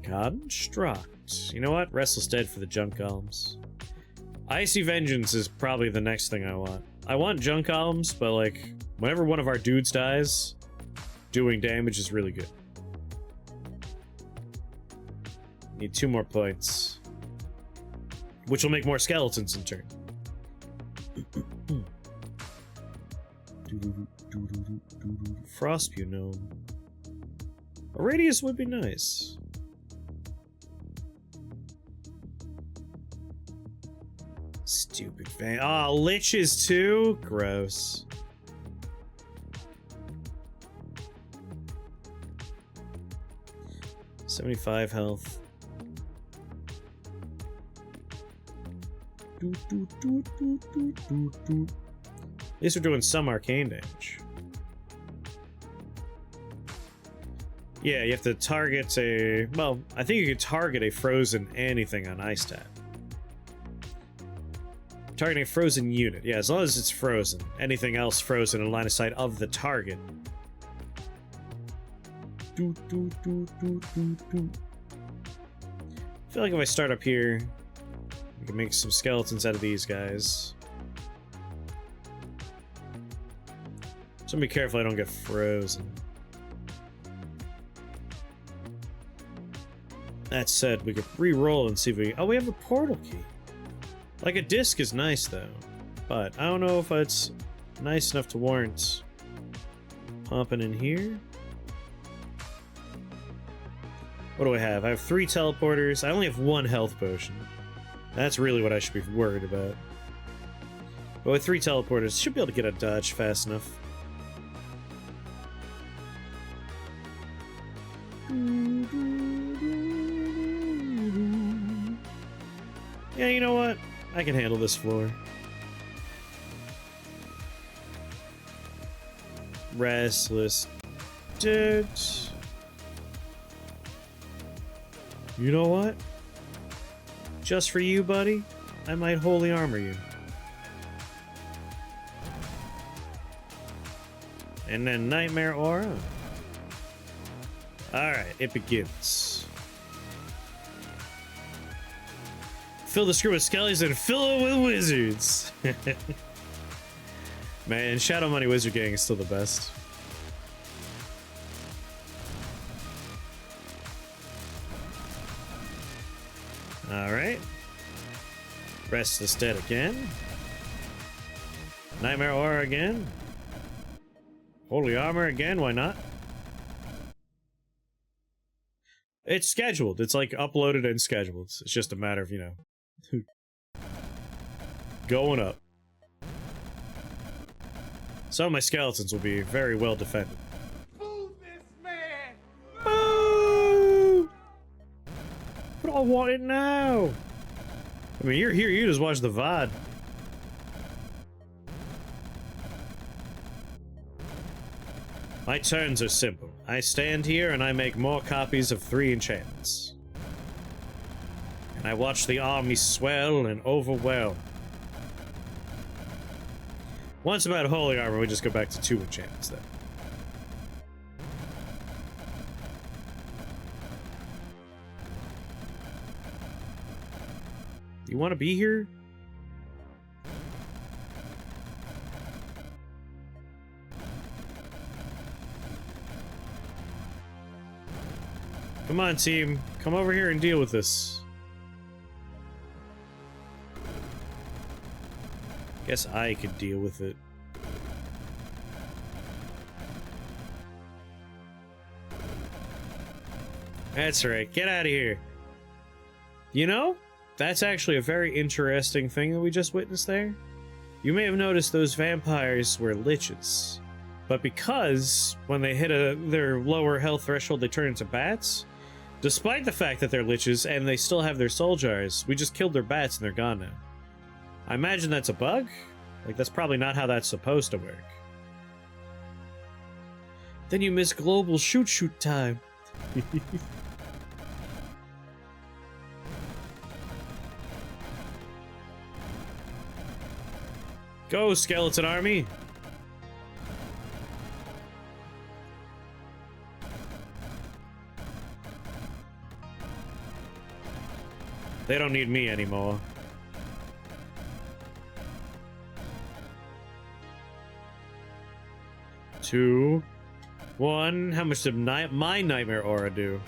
Construct. You know what? Restless Dead for the junk golems. Icy Vengeance is probably the next thing I want. I want junk columns, but like, whenever one of our dudes dies, doing damage is really good. Need 2 more points. Which will make more skeletons in turn. Frostpew gnome. A radius would be nice. Stupid fan. Ah, liches too? Gross. $75 health. At least we're doing some arcane damage. Yeah, you have to target a... Well, I think you could target a frozen anything on ice tab. Targeting a frozen unit. Yeah, as long as it's frozen. Anything else frozen in line of sight of the target. I feel like if I start up here, we can make some skeletons out of these guys. So be careful I don't get frozen. That said, we could re-roll and see if we... Oh, we have a portal key. Like, a disc is nice, though. But I don't know if it's nice enough to warrant pumping in here. What do I have? I have 3 teleporters. I only have 1 health potion. That's really what I should be worried about. But with 3 teleporters, should be able to get a dodge fast enough. Yeah, you know what? I can handle this floor. Restless dude. You know what? Just for you, buddy, I might holy armor you. And then Nightmare Aura. Alright, it begins. Fill the screw with skellies and fill it with wizards. Man, Shadow Money Wizard Gang is still the best. Alright. Restless Dead again. Nightmare Aura again. Holy Armor again, why not? It's scheduled. It's like uploaded and scheduled. It's just a matter of, you know, going up. Some of my skeletons will be very well defended. Move this man! Boo! But I want it now! I mean, you're here, you just watch the VOD. My turns are simple. I stand here and I make more copies of 3 enchantments. And I watch the army swell and overwhelm. Once about holy armor, we just go back to 2 enchantments then. You want to be here? Come on, team. Come over here and deal with this. Guess I could deal with it. That's right. Get out of here. You know, that's actually a very interesting thing that we just witnessed there. You may have noticed those vampires were liches. But because when they hit their lower health threshold, they turn into bats, despite the fact that they're liches and they still have their soul jars, we just killed their bats and they're gone now. I imagine that's a bug? Like, that's probably not how that's supposed to work. Then you miss global shoot time. Go, skeleton army! They don't need me anymore. 2, 1. How much did my nightmare aura do?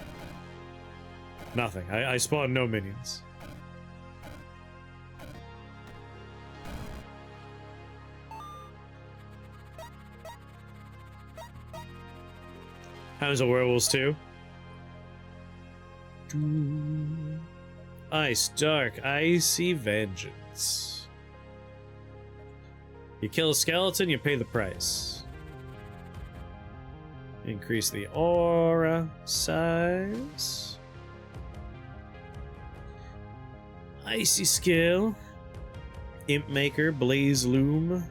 Nothing. I spawned no minions. How's the werewolves too? Ice, dark, icy vengeance. You kill a skeleton, you pay the price. Increase the aura size. Icy skill. Imp maker, blaze loom.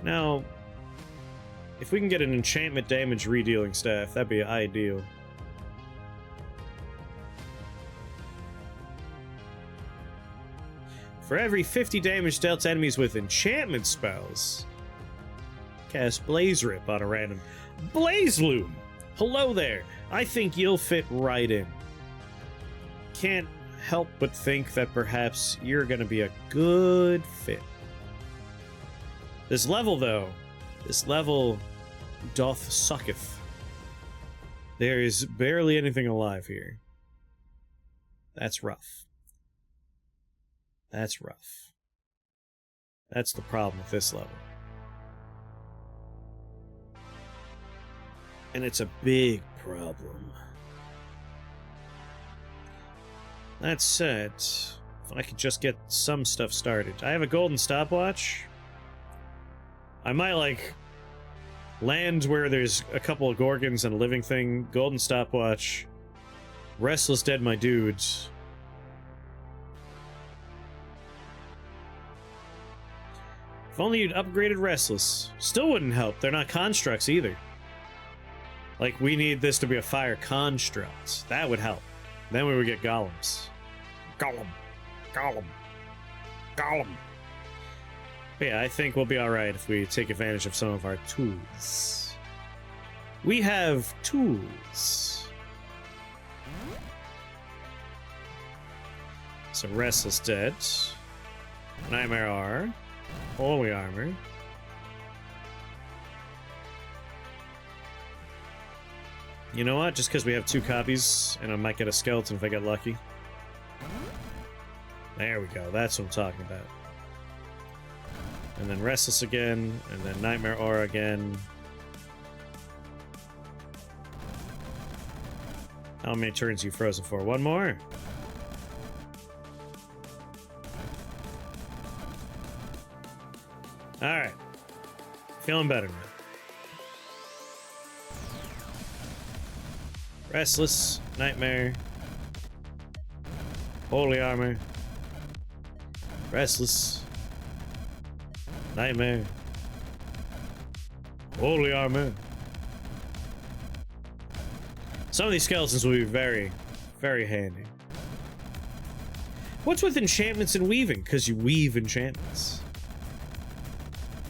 Now, if we can get an enchantment damage redealing staff, that'd be ideal. For every 50 damage dealt to enemies with enchantment spells, cast Blaze Rip on a random Blaze Loom. Hello there. I think you'll fit right in. Can't help but think that perhaps you're gonna be a good fit. This level, though, this level doth sucketh. There is barely anything alive here. That's rough. That's rough. That's the problem with this level. And it's a big problem. That said, if I could just get some stuff started. I have a golden stopwatch. I might, like, land where there's a couple of Gorgons and a living thing. Golden stopwatch. Restless Dead my dudes. If only you'd upgraded Restless. Still wouldn't help. They're not constructs either. Like, we need this to be a fire construct. That would help. Then we would get golems. Golem. Golem. Golem. But yeah, I think we'll be alright if we take advantage of some of our tools. We have tools. So Restless Dead. Nightmare R. Holy Armor. You know what? Just because we have 2 copies, and I might get a skeleton if I get lucky. There we go. That's what I'm talking about. And then Restless again, and then Nightmare Aura again. How many turns are you frozen for? 1 more? Alright. Feeling better now. Restless, Nightmare, Holy Armor, Restless, Nightmare, Holy Armor. Some of these skeletons will be very, very handy. What's with enchantments and weaving? Because you weave enchantments.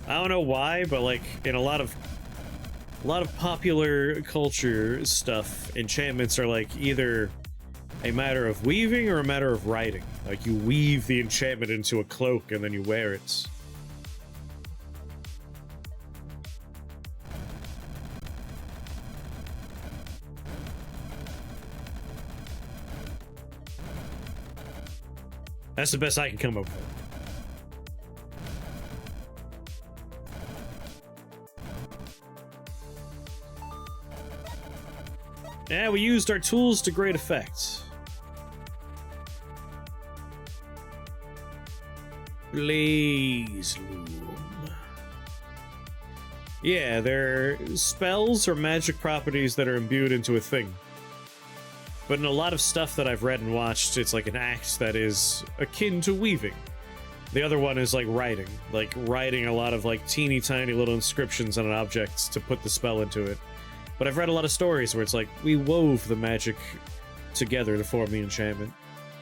I don't know why, but like in a lot of popular culture stuff, enchantments are like either a matter of weaving or a matter of writing. Like you weave the enchantment into a cloak and then you wear it. That's the best I can come up with. Yeah, we used our tools to great effect. Blaze Loom. Yeah, they're spells or magic properties that are imbued into a thing. But in a lot of stuff that I've read and watched, it's like an act that is akin to weaving. The other one is like writing a lot of like teeny tiny little inscriptions on an object to put the spell into it. But I've read a lot of stories where it's like, we wove the magic together to form the enchantment.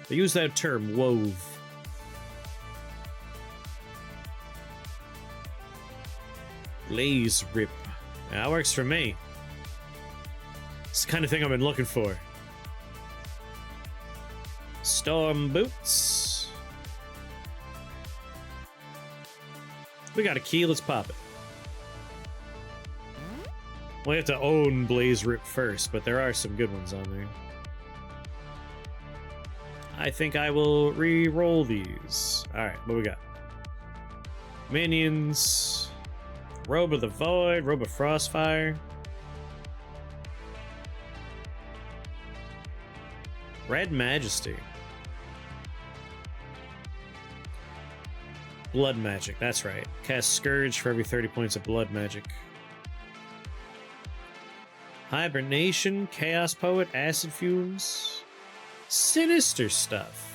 They use that term, wove. Blaze Rip. That works for me. It's the kind of thing I've been looking for. Storm Boots. We got a key, let's pop it. We have to own Blaze Rip first, but there are some good ones on there. I think I will re-roll these. Alright, what we got? Minions. Robe of the Void, Robe of Frostfire. Red Majesty. Blood Magic, that's right. Cast Scourge for every 30 points of blood magic. Hibernation, Chaos Poet, Acid Fumes. Sinister stuff.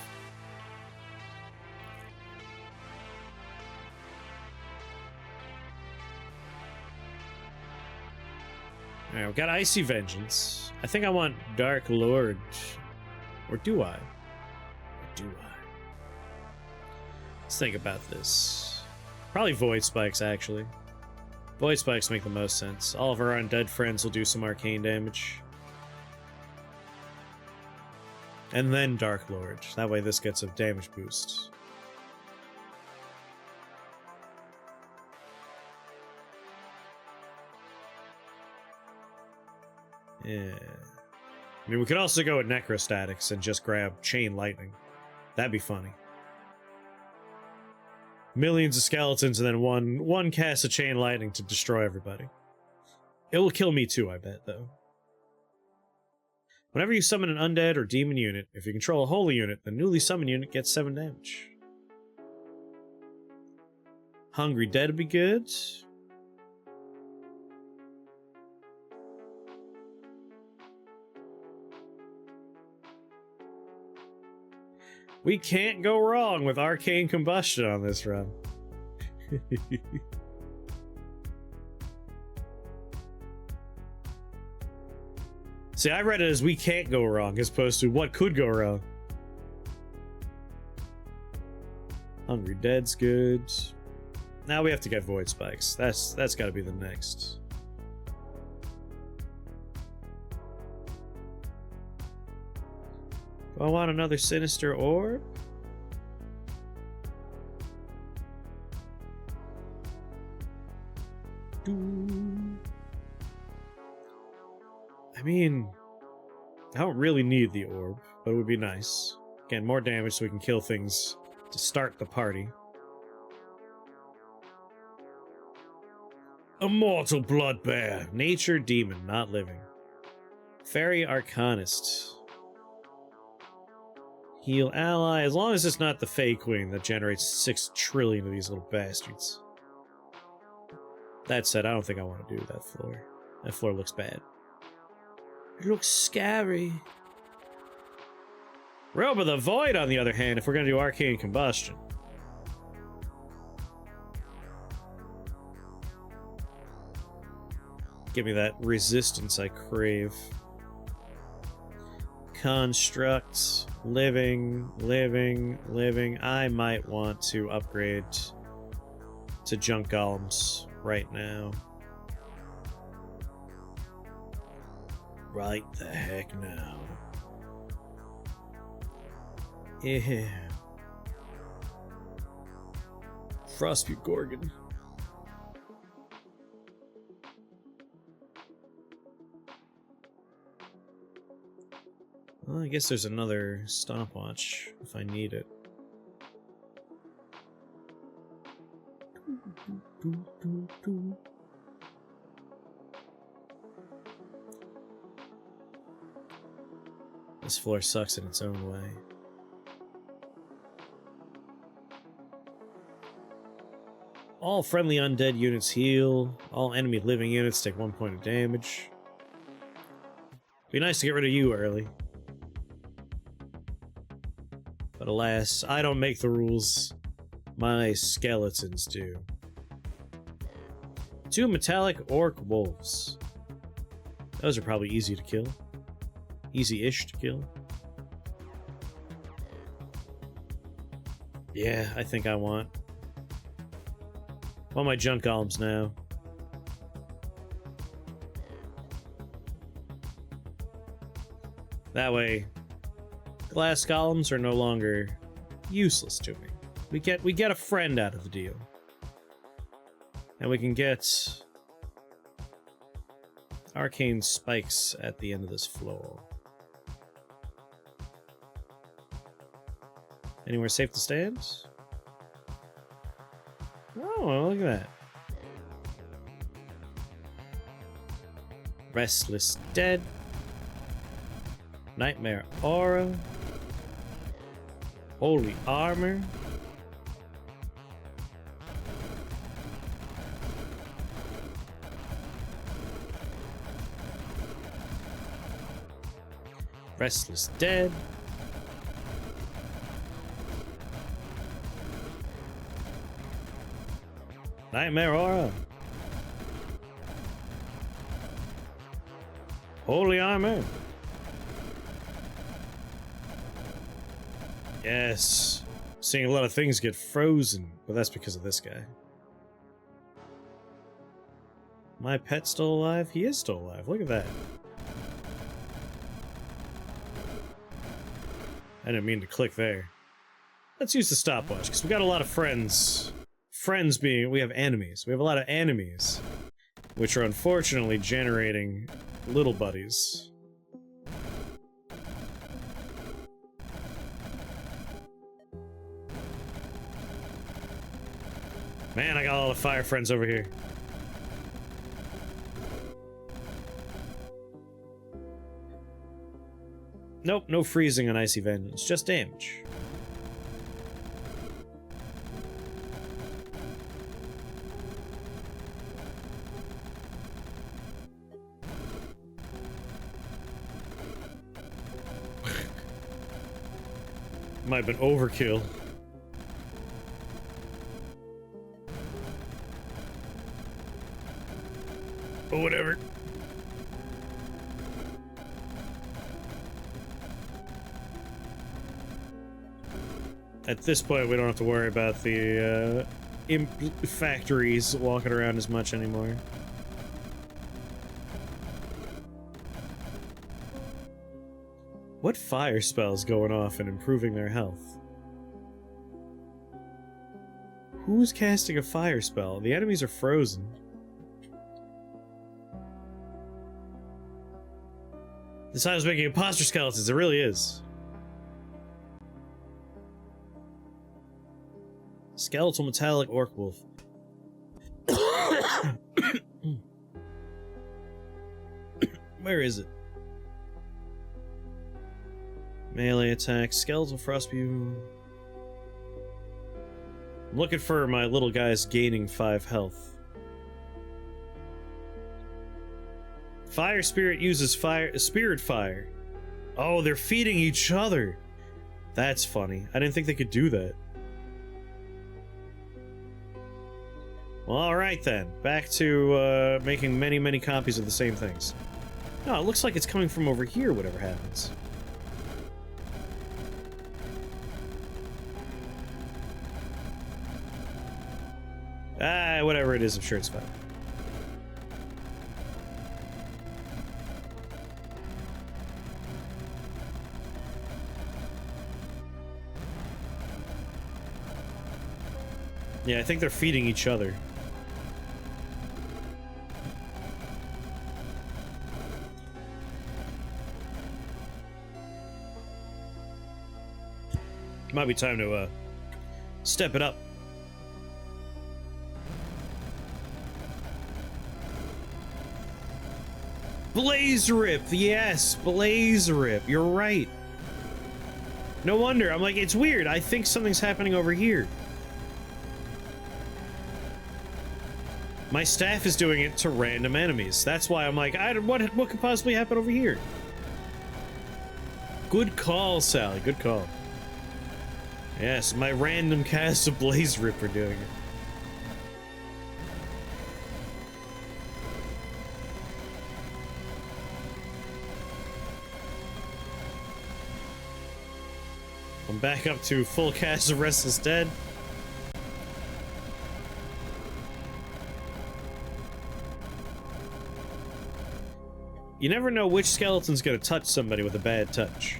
Alright, we got Icy Vengeance. I think I want Dark Lord. Or do I? Or do I? Let's think about this. Probably Void Spikes, actually. Void Spikes make the most sense. All of our undead friends will do some arcane damage. And then Dark Lord. That way this gets a damage boost. Yeah. I mean, we could also go with Necrostatics and just grab Chain Lightning. That'd be funny. Millions of skeletons and then one cast of Chain Lightning to destroy everybody. It will kill me too, I bet, though. Whenever you summon an undead or demon unit, if you control a holy unit, the newly summoned unit gets 7 damage. Hungry Dead would be good. We can't go wrong with Arcane Combustion on this run. See, I read it as we can't go wrong, as opposed to what could go wrong. Hungry Dead's good. Now we have to get Void Spikes. That's got to be the next. Do I want another Sinister Orb? I mean, I don't really need the orb, but it would be nice. Again, more damage so we can kill things to start the party. Immortal Bloodbear. Nature Demon, not living. Fairy Arcanist. Heal ally, as long as it's not the Fey Queen that generates 6 trillion of these little bastards. That said, I don't think I want to do that floor. That floor looks bad. It looks scary. Robe of the Void, on the other hand, if we're going to do Arcane Combustion. Give me that resistance I crave. Construct, living. I might want to upgrade to Junk Golems right now. Right the heck now. Yeah. Frostpute Gorgon. Well, I guess there's another stopwatch if I need it. This floor sucks in its own way. All friendly undead units heal. All enemy living units take 1 point of damage. Be nice to get rid of you early. But alas, I don't make the rules. My skeletons do. 2 metallic orc wolves. Those are probably easy to kill. Easy-ish to kill. Yeah, I think I want my junk golems now. That way, glass golems are no longer useless to me. We get a friend out of the deal. And we can get arcane spikes at the end of this floor. Anywhere safe to stand? Oh, well, look at that. Restless Dead. Nightmare Aura. Holy Armor. Restless Dead. Nightmare Aura. Holy Armor. Yes. Seeing a lot of things get frozen, but that's because of this guy. My pet still alive? He is still alive. Look at that. I didn't mean to click there. Let's use the stopwatch, because we got a lot of friends. Friends being, we have enemies. We have a lot of enemies, which are unfortunately generating little buddies. Man, I got all the fire friends over here. Nope, no freezing on Icy Vengeance, just damage. Might have been overkill. But whatever. At this point, we don't have to worry about the imp factories walking around as much anymore. What fire spells going off and improving their health? Who's casting a fire spell? The enemies are frozen. This time is making imposter skeletons, it really is. Skeletal metallic orc wolf. Where is it? Melee attack, skeletal frostbew. I'm looking for my little guys gaining 5 health. Fire spirit uses spirit fire. Oh, they're feeding each other. That's funny. I didn't think they could do that. Well, alright then. Back to making many, many copies of the same things. No, it looks like it's coming from over here, whatever happens. Ah, whatever it is, I'm sure it's fine. Yeah, I think they're feeding each other. Might be time to step it up. Blaze Rip, yes, Blaze Rip, you're right. No wonder, I'm like, it's weird, I think something's happening over here. My staff is doing it to random enemies. That's why I'm like, what could possibly happen over here? Good call, Sally, good call. Yes, my random cast of Blaze Rip are doing it. I'm back up to full cast of Restless Dead. You never know which skeleton's gonna touch somebody with a bad touch.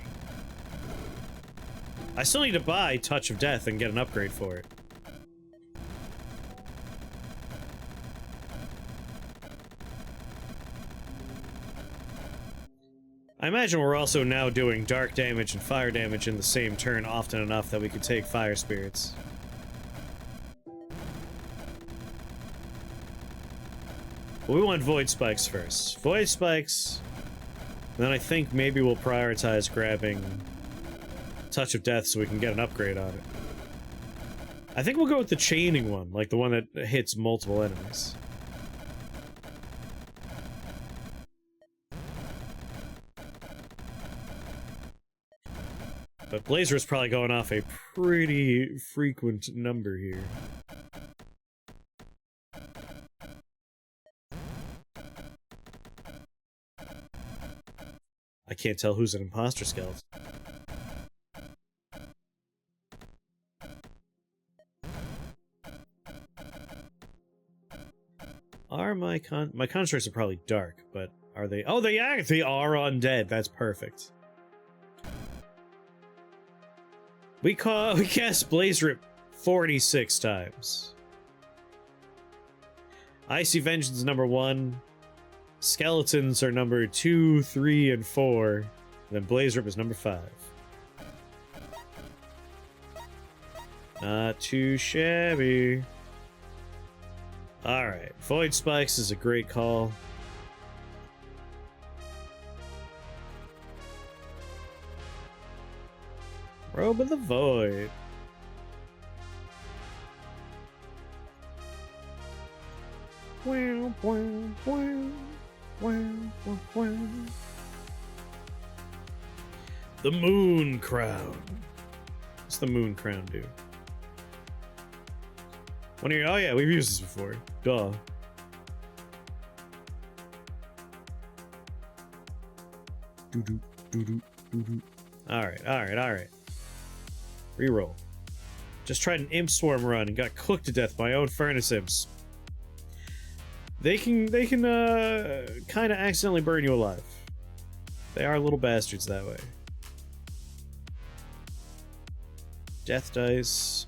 I still need to buy Touch of Death and get an upgrade for it. I imagine we're also now doing dark damage and fire damage in the same turn often enough that we could take fire spirits. But we want void spikes first. Void spikes. Then I think maybe we'll prioritize grabbing Touch of Death so we can get an upgrade on it. I think we'll go with the chaining one, like the one that hits multiple enemies. But Blazer's probably going off a pretty frequent number here. I can't tell who's an imposter skeleton. Are my constructs are probably dark, but are they? Oh, they are undead. That's perfect. We cast Blaze Rip 46 times. Icy Vengeance number 1. Skeletons are number 2, 3, and 4. And then Blaze Rip is number 5. Not too shabby. Alright, Void Spikes is a great call. Robe of the Void. Wow, wow, wow, wow, wow, wow. The Moon Crown. What's the Moon Crown do? One of your, oh yeah, we've used this before. Duh. Doo-doo, doo-doo, doo-doo. Alright, alright, alright. Reroll. Just tried an Imp Swarm run and got cooked to death by my own Furnace Imps. They can kind of accidentally burn you alive. They are little bastards that way. Death dice.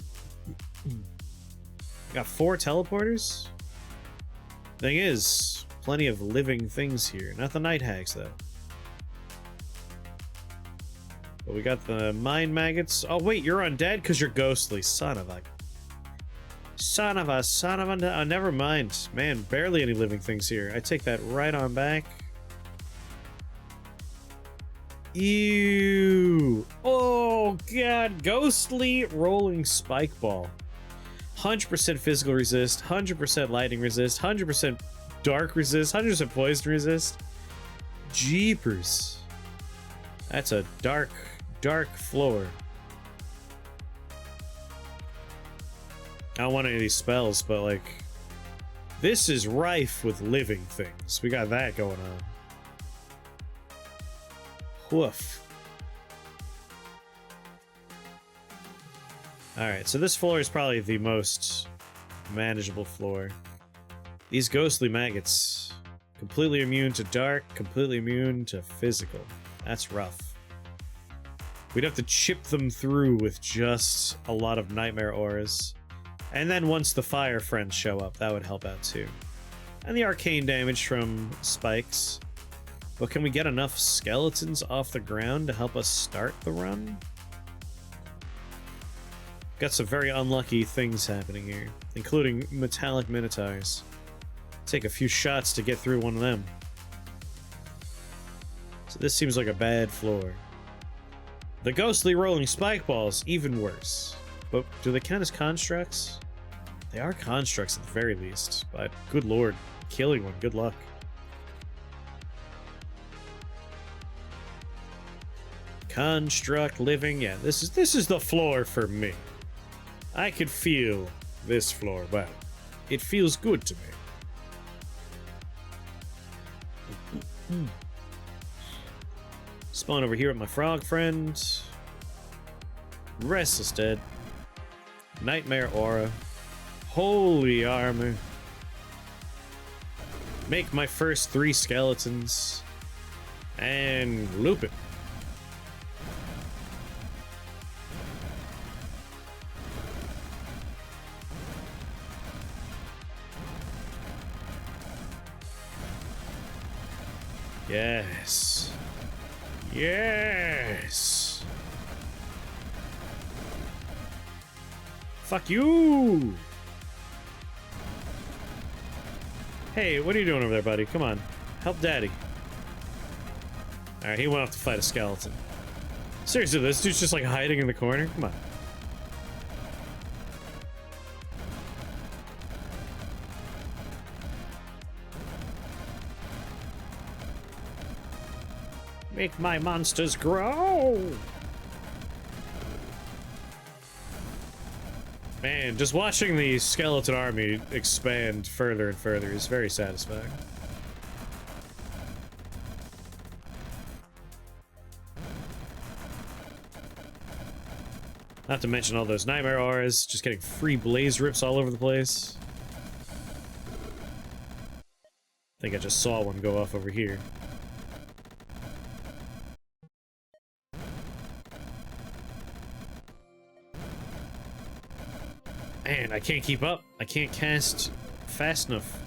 Got 4 teleporters? Thing is, plenty of living things here. Not the night hags, though. But we got the mind maggots. Oh, wait, you're undead because you're ghostly. Son of a... Oh, never mind. Man, barely any living things here. I take that right on back. Ew. Oh, God. Ghostly rolling spike ball. 100% physical resist, 100% lightning resist, 100% dark resist, 100% poison resist. Jeepers. That's a dark floor. I don't want any of these spells, but like, this is rife with living things. We got that going on. Woof. Alright, so this floor is probably the most manageable floor. These ghostly maggots. Completely immune to dark, completely immune to physical. That's rough. We'd have to chip them through with just a lot of nightmare auras. And then once the fire friends show up, that would help out too. And the arcane damage from spikes. But can we get enough skeletons off the ground to help us start the run? Got some very unlucky things happening here, including metallic minotaurs. Take a few shots to get through one of them. So this seems like a bad floor. The ghostly rolling spike balls, even worse. But do they count as constructs? They are constructs at the very least, but good lord, killing one, good luck. Construct living, yeah, this is the floor for me. I could feel this floor, but it feels good to me. Spawn over here with my frog friend. Restless Dead. Nightmare Aura. Holy Armor. Make my first 3 skeletons. And loop it. Yes. Yes. Fuck you. Hey, what are you doing over there, buddy? Come on. Help daddy. Alright, he went off to fight a skeleton. Seriously, this dude's just like hiding in the corner? Come on. Make my monsters grow! Man, just watching the skeleton army expand further and further is very satisfying. Not to mention all those nightmare auras, just getting free blaze rips all over the place. I think I just saw one go off over here. Man, I can't keep up. I can't cast fast enough.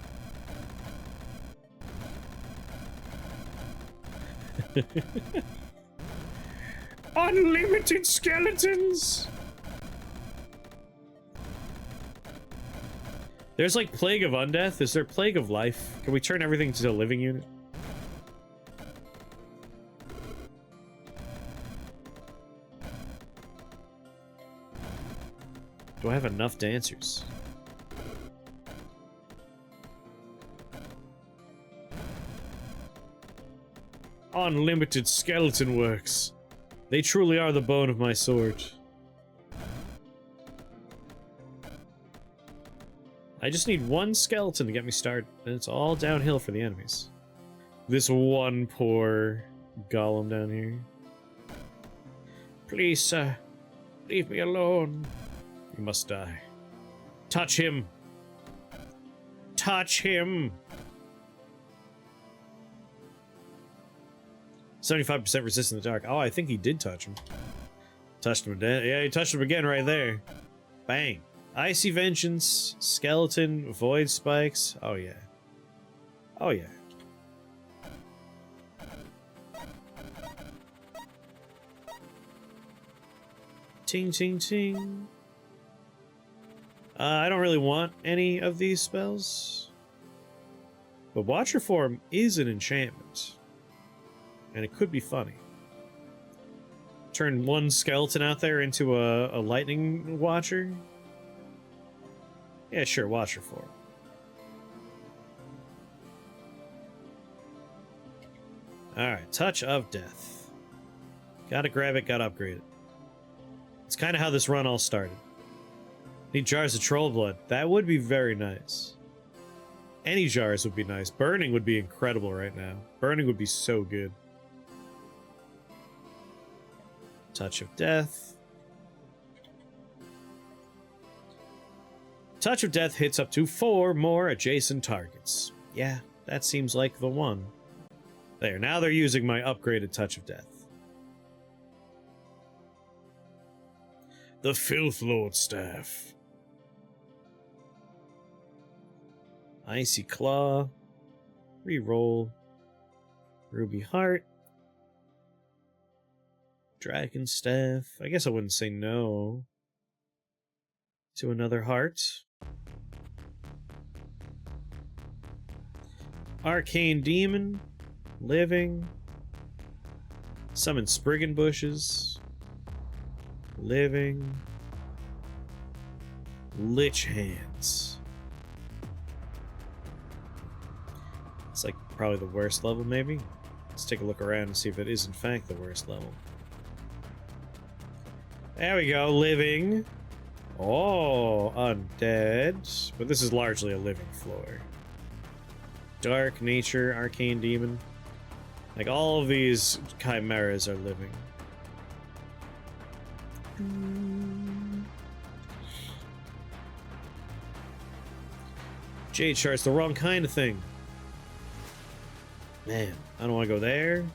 Unlimited skeletons! There's like Plague of Undeath. Is there Plague of Life? Can we turn everything to a living unit? Do I have enough dancers? Unlimited skeleton works. They truly are the bone of my sword. I just need one skeleton to get me started, and it's all downhill for the enemies. This one poor golem down here. Please, sir, leave me alone. You must die. Touch him. Touch him. 75% resist in the dark. Oh, I think he did touch him. Touched him again. Yeah, he touched him again right there. Bang. Icy Vengeance, Skeleton, Void Spikes. Oh, yeah. Oh, yeah. Ting, ting, ting. I don't really want any of these spells. But Watcher Form is an enchantment. And it could be funny. Turn one skeleton out there into a lightning watcher. Yeah, sure, Watcher Form. Alright, Touch of Death. Gotta grab it, gotta upgrade it. It's kind of how this run all started. Need jars of troll blood. That would be very nice. Any jars would be nice. Burning would be incredible right now. Burning would be so good. Touch of Death. Touch of Death hits up to 4 more adjacent targets. Yeah, that seems like the one. There, now they're using my upgraded Touch of Death. The Filth Lord Staff. Icy Claw. Reroll. Ruby Heart. Dragon Staff. I guess I wouldn't say no to another heart. Arcane Demon. Living. Summon Spriggan Bushes. Living. Lich Hands. It's like probably the worst level, maybe? Let's take a look around and see if it is in fact the worst level. There we go, living. Oh, undead. But this is largely a living floor. Dark Nature, Arcane Demon. Like, all of these chimeras are living. Jade Shard's the wrong kind of thing. Man, I don't want to go there.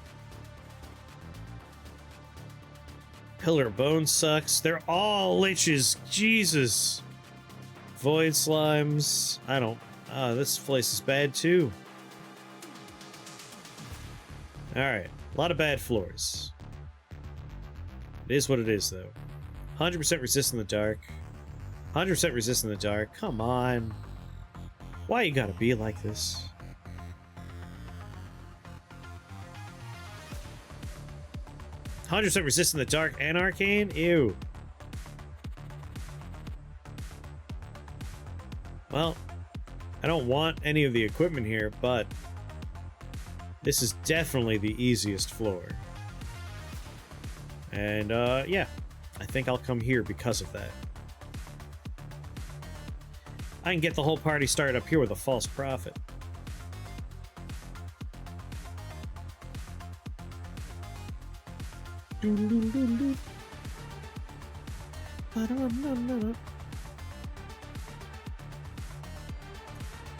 Pillar of Bone sucks. They're all liches. Jesus. Void Slimes. I don't... this place is bad too. Alright. A lot of bad floors. It is what it is, though. 100% resist in the dark. 100% resist in the dark. Come on. Why you gotta be like this? "100% resist in the dark and arcane? Ew. Well, I don't want any of the equipment here, but this is definitely the easiest floor. And, yeah. I think I'll come here because of that. I can get the whole party started up here with a false prophet.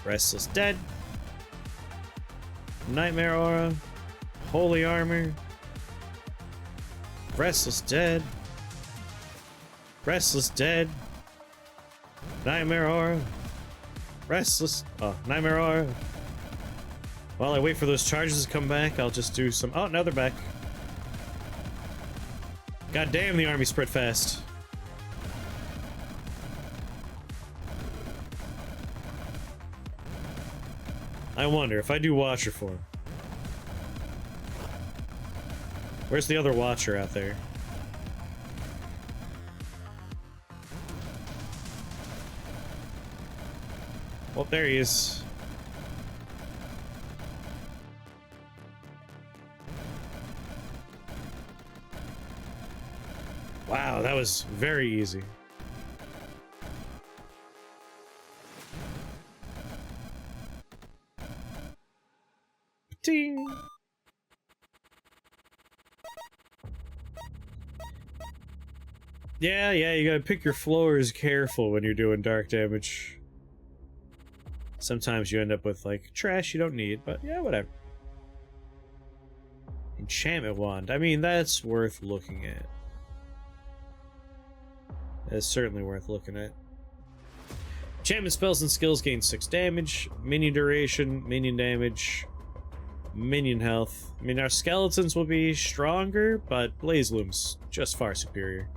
Restless Dead. Nightmare Aura. Holy Armor. Restless Dead. Restless Dead. Nightmare Aura. Nightmare Aura. While I wait for those charges to come back, I'll just do some... Oh, now they're back. God damn, the army spread fast. I wonder if I do Watcher form. Where's the other Watcher out there? Well, there he is. Wow, that was very easy. Ding. Yeah, you gotta pick your floors careful when you're doing dark damage. Sometimes you end up with, like, trash you don't need, but yeah, whatever. Enchantment Wand. I mean, that's worth looking at. That's certainly worth looking at. Enchantment spells and skills gain 6 damage, minion duration, minion damage, minion health. I mean, our skeletons will be stronger, but Blaze Loom's just far superior.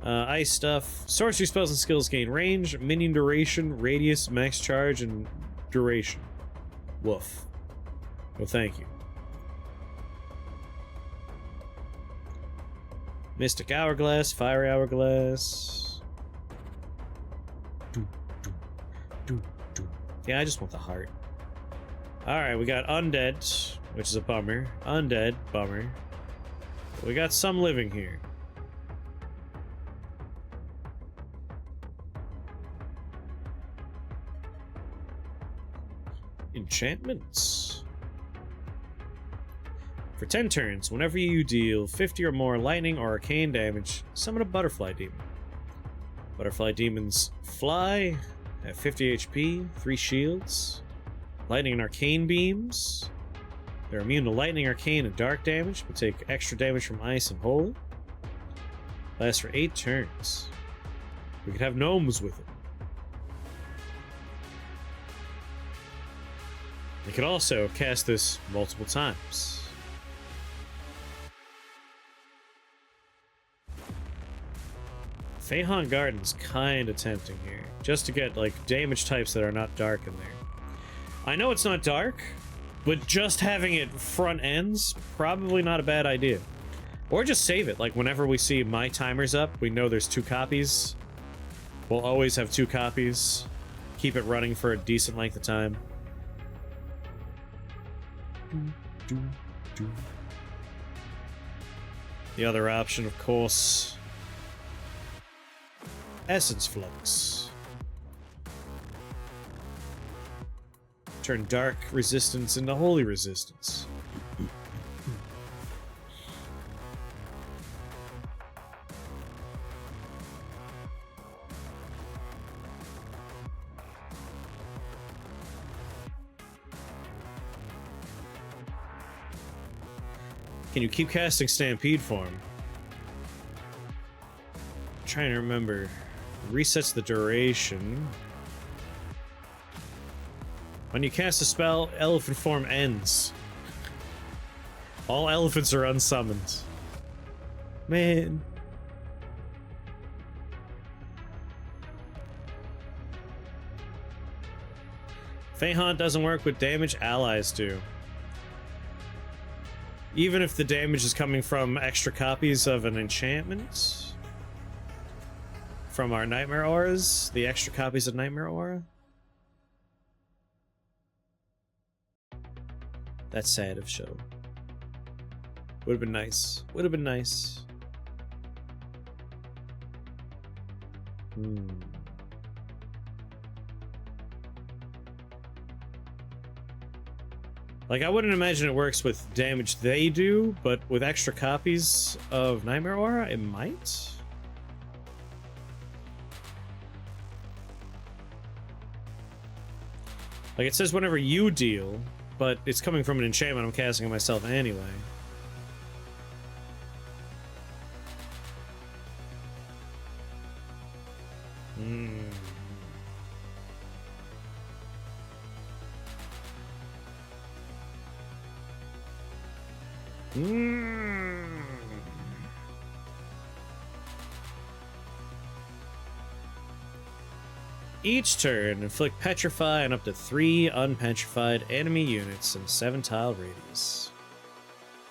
Ice stuff. Sorcery spells and skills gain range, minion duration, radius, max charge, and duration. Woof. Well, thank you. Mystic Hourglass, Fiery Hourglass. Yeah, I just want the heart. Alright, we got Undead, which is a bummer. Undead, bummer. We got some living here. Enchantments. For 10 turns, whenever you deal 50 or more lightning or arcane damage, summon a Butterfly Demon. Butterfly Demons fly, have 50 HP, 3 shields, lightning and arcane beams. They're immune to lightning, arcane, and dark damage, but take extra damage from ice and holy. Lasts for 8 turns. We could have gnomes with it. You could also cast this multiple times. Feyhan Garden's kinda tempting here, just to get, like, damage types that are not dark in there. I know it's not dark, but just having it front ends, probably not a bad idea. Or just save it, like, whenever we see my timer's up, we know there's 2 copies. We'll always have 2 copies. Keep it running for a decent length of time. The other option, of course, Essence Flux. Turn dark resistance into holy resistance. Can you keep casting Stampede form? I'm trying to remember. Resets the duration. When you cast a spell, elephant form ends. All elephants are unsummoned. Man. Feihaunt doesn't work with damage allies do. Even if the damage is coming from extra copies of an enchantment? From our Nightmare Auras? The extra copies of Nightmare Aura? That's sad of show. Would have been nice. Would have been nice. Like, I wouldn't imagine it works with damage they do, but with extra copies of Nightmare Aura, it might? Like, it says whenever you deal, but it's coming from an enchantment I'm casting on myself anyway. Each turn, inflict Petrify on up to 3 unpetrified enemy units in a 7-tile radius.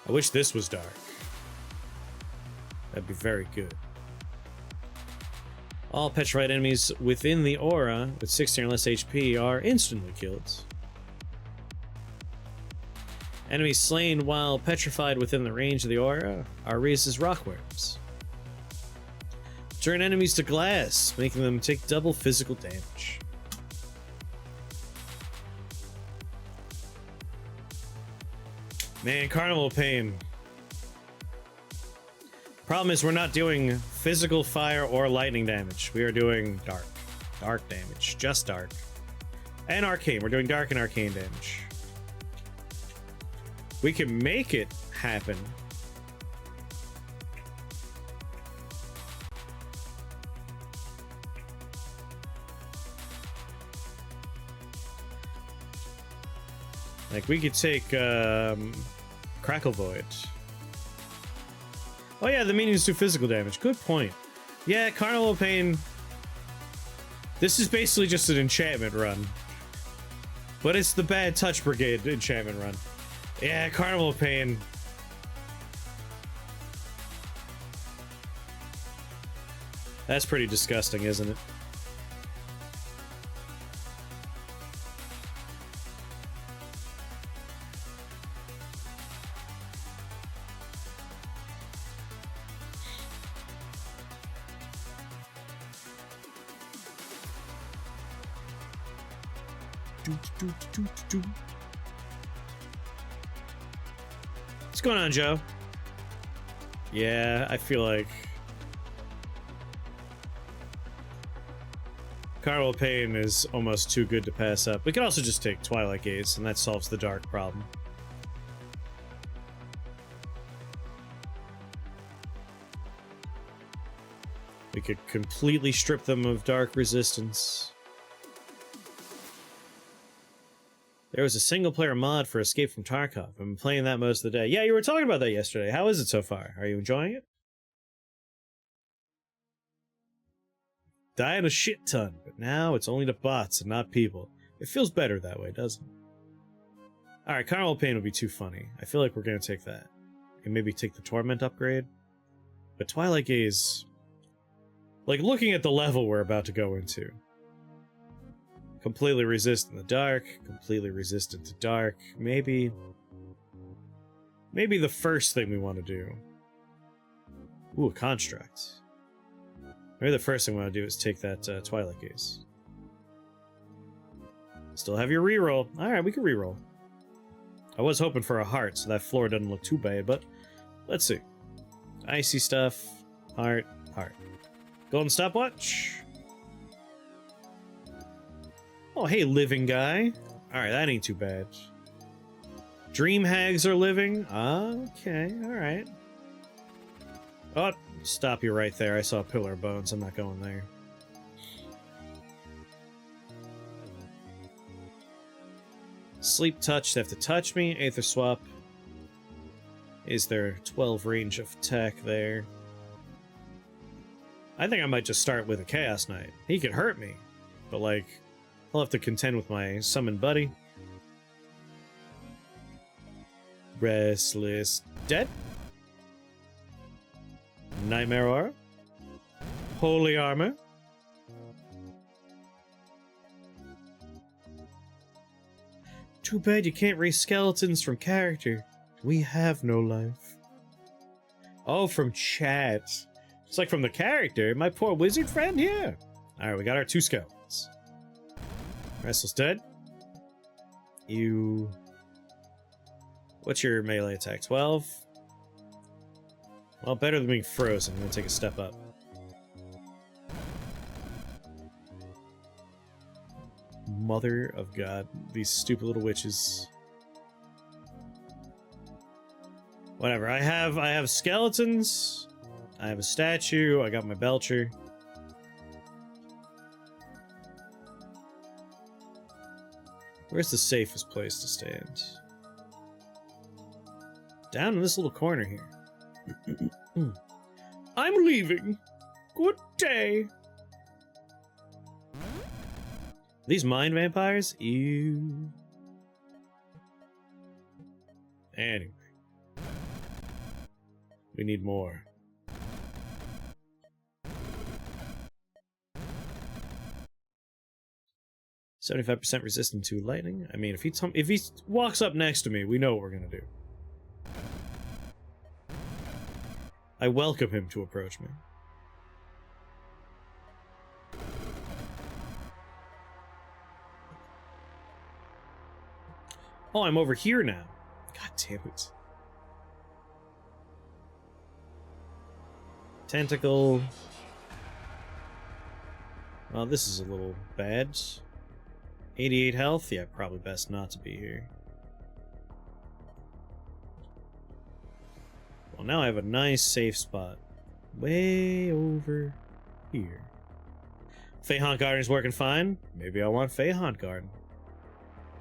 I wish this was dark. That'd be very good. All petrified enemies within the aura with 16 or less HP are instantly killed. Enemies slain while petrified within the range of the aura are raised as rockworms. Turn enemies to glass, making them take double physical damage. Man, Carnival Pain. Problem is we're not doing physical fire or lightning damage. We are doing dark. Dark damage. Just dark. And arcane. We're doing dark and arcane damage. We can make it happen. Like, we could take, Crackle Void. Oh yeah, the minions do physical damage. Good point. Yeah, Carnival of Pain. This is basically just an enchantment run. But it's the Bad Touch Brigade enchantment run. Yeah, Carnival of Pain. That's pretty disgusting, isn't it? What's going on, Joe? Yeah, I feel like Carnival Pain is almost too good to pass up. We could also just take Twilight Gaze, and that solves the dark problem. We could completely strip them of dark resistance. There was a single-player mod for Escape from Tarkov. I've been playing that most of the day. Yeah, you were talking about that yesterday. How is it so far? Are you enjoying it? Dying a shit ton, but now it's only to bots and not people. It feels better that way, doesn't it? Alright, Carnival Pain would be too funny. I feel like we're gonna take that. And maybe take the Torment upgrade. But Twilight Gaze... Like, looking at the level we're about to go into... Completely resistant to dark, completely resistant to dark. Maybe the first thing we want to do. Ooh, a construct. Maybe the first thing we want to do is take that Twilight Gaze. Still have your reroll. Alright, we can reroll. I was hoping for a heart, so that floor doesn't look too bad, but let's see. Icy stuff. Heart. Heart. Golden stopwatch. Oh, hey, living guy. Alright, that ain't too bad. Dream hags are living. Okay, alright. Oh, stop you right there. I saw a pillar of bones. I'm not going there. Sleep touch. They have to touch me. Aether swap. Is there 12 range of attack there? I think I might just start with a Chaos Knight. He could hurt me, but like, I'll have to contend with my summon buddy. Restless Dead. Nightmare Aura. Holy Armor. Too bad you can't raise skeletons from character. We have no life. Oh, from chat. It's like from the character. My poor wizard friend here. Alright, we got our 2 skeletons. Restless Dead. You... What's your melee attack? 12? Well, better than being frozen. I'm gonna take a step up. Mother of God. These stupid little witches. Whatever. I have skeletons. I have a statue. I got my Belcher. Where's the safest place to stand? Down in this little corner here. I'm leaving. Good day. These mind vampires? Ew. Anyway. We need more. "75% resistant to lightning." I mean, if he walks up next to me, we know what we're gonna do. I welcome him to approach me. Oh, I'm over here now. God damn it. Tentacle. Well, this is a little bad. 88 health? Yeah, probably best not to be here. Well, now I have a nice safe spot. Way over here. Feyhaunt Garden is working fine. Maybe I want Feyhaunt Garden.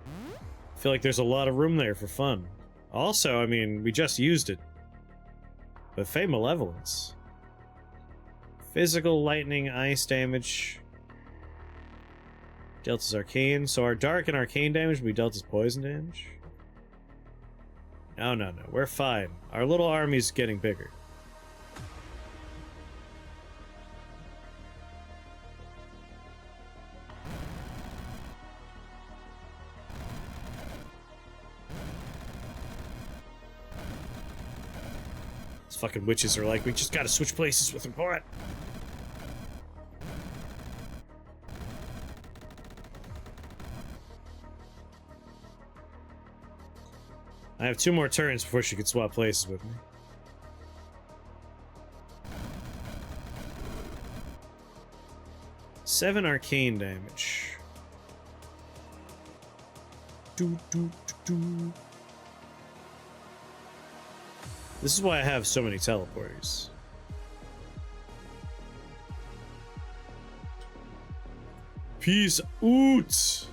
I feel like there's a lot of room there for fun. Also, I mean, we just used it. But Fey Malevolence. Physical, lightning, ice damage. Dealt as arcane. So our dark and arcane damage will be dealt as poison damage? No, no, no. We're fine. Our little army's getting bigger. These fucking witches are like, we just gotta switch places with them. What? I have 2 more turns before she could swap places with me. Seven arcane damage. This is why I have so many teleporters. Peace out!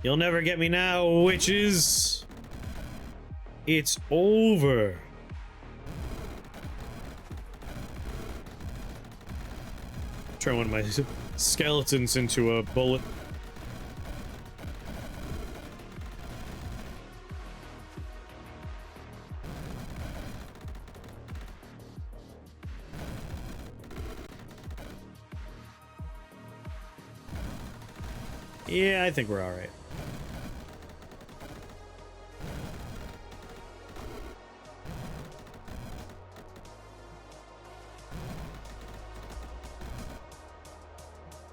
You'll never get me now, witches! It's over! Turn one of my skeletons into a bullet. Yeah, I think we're alright.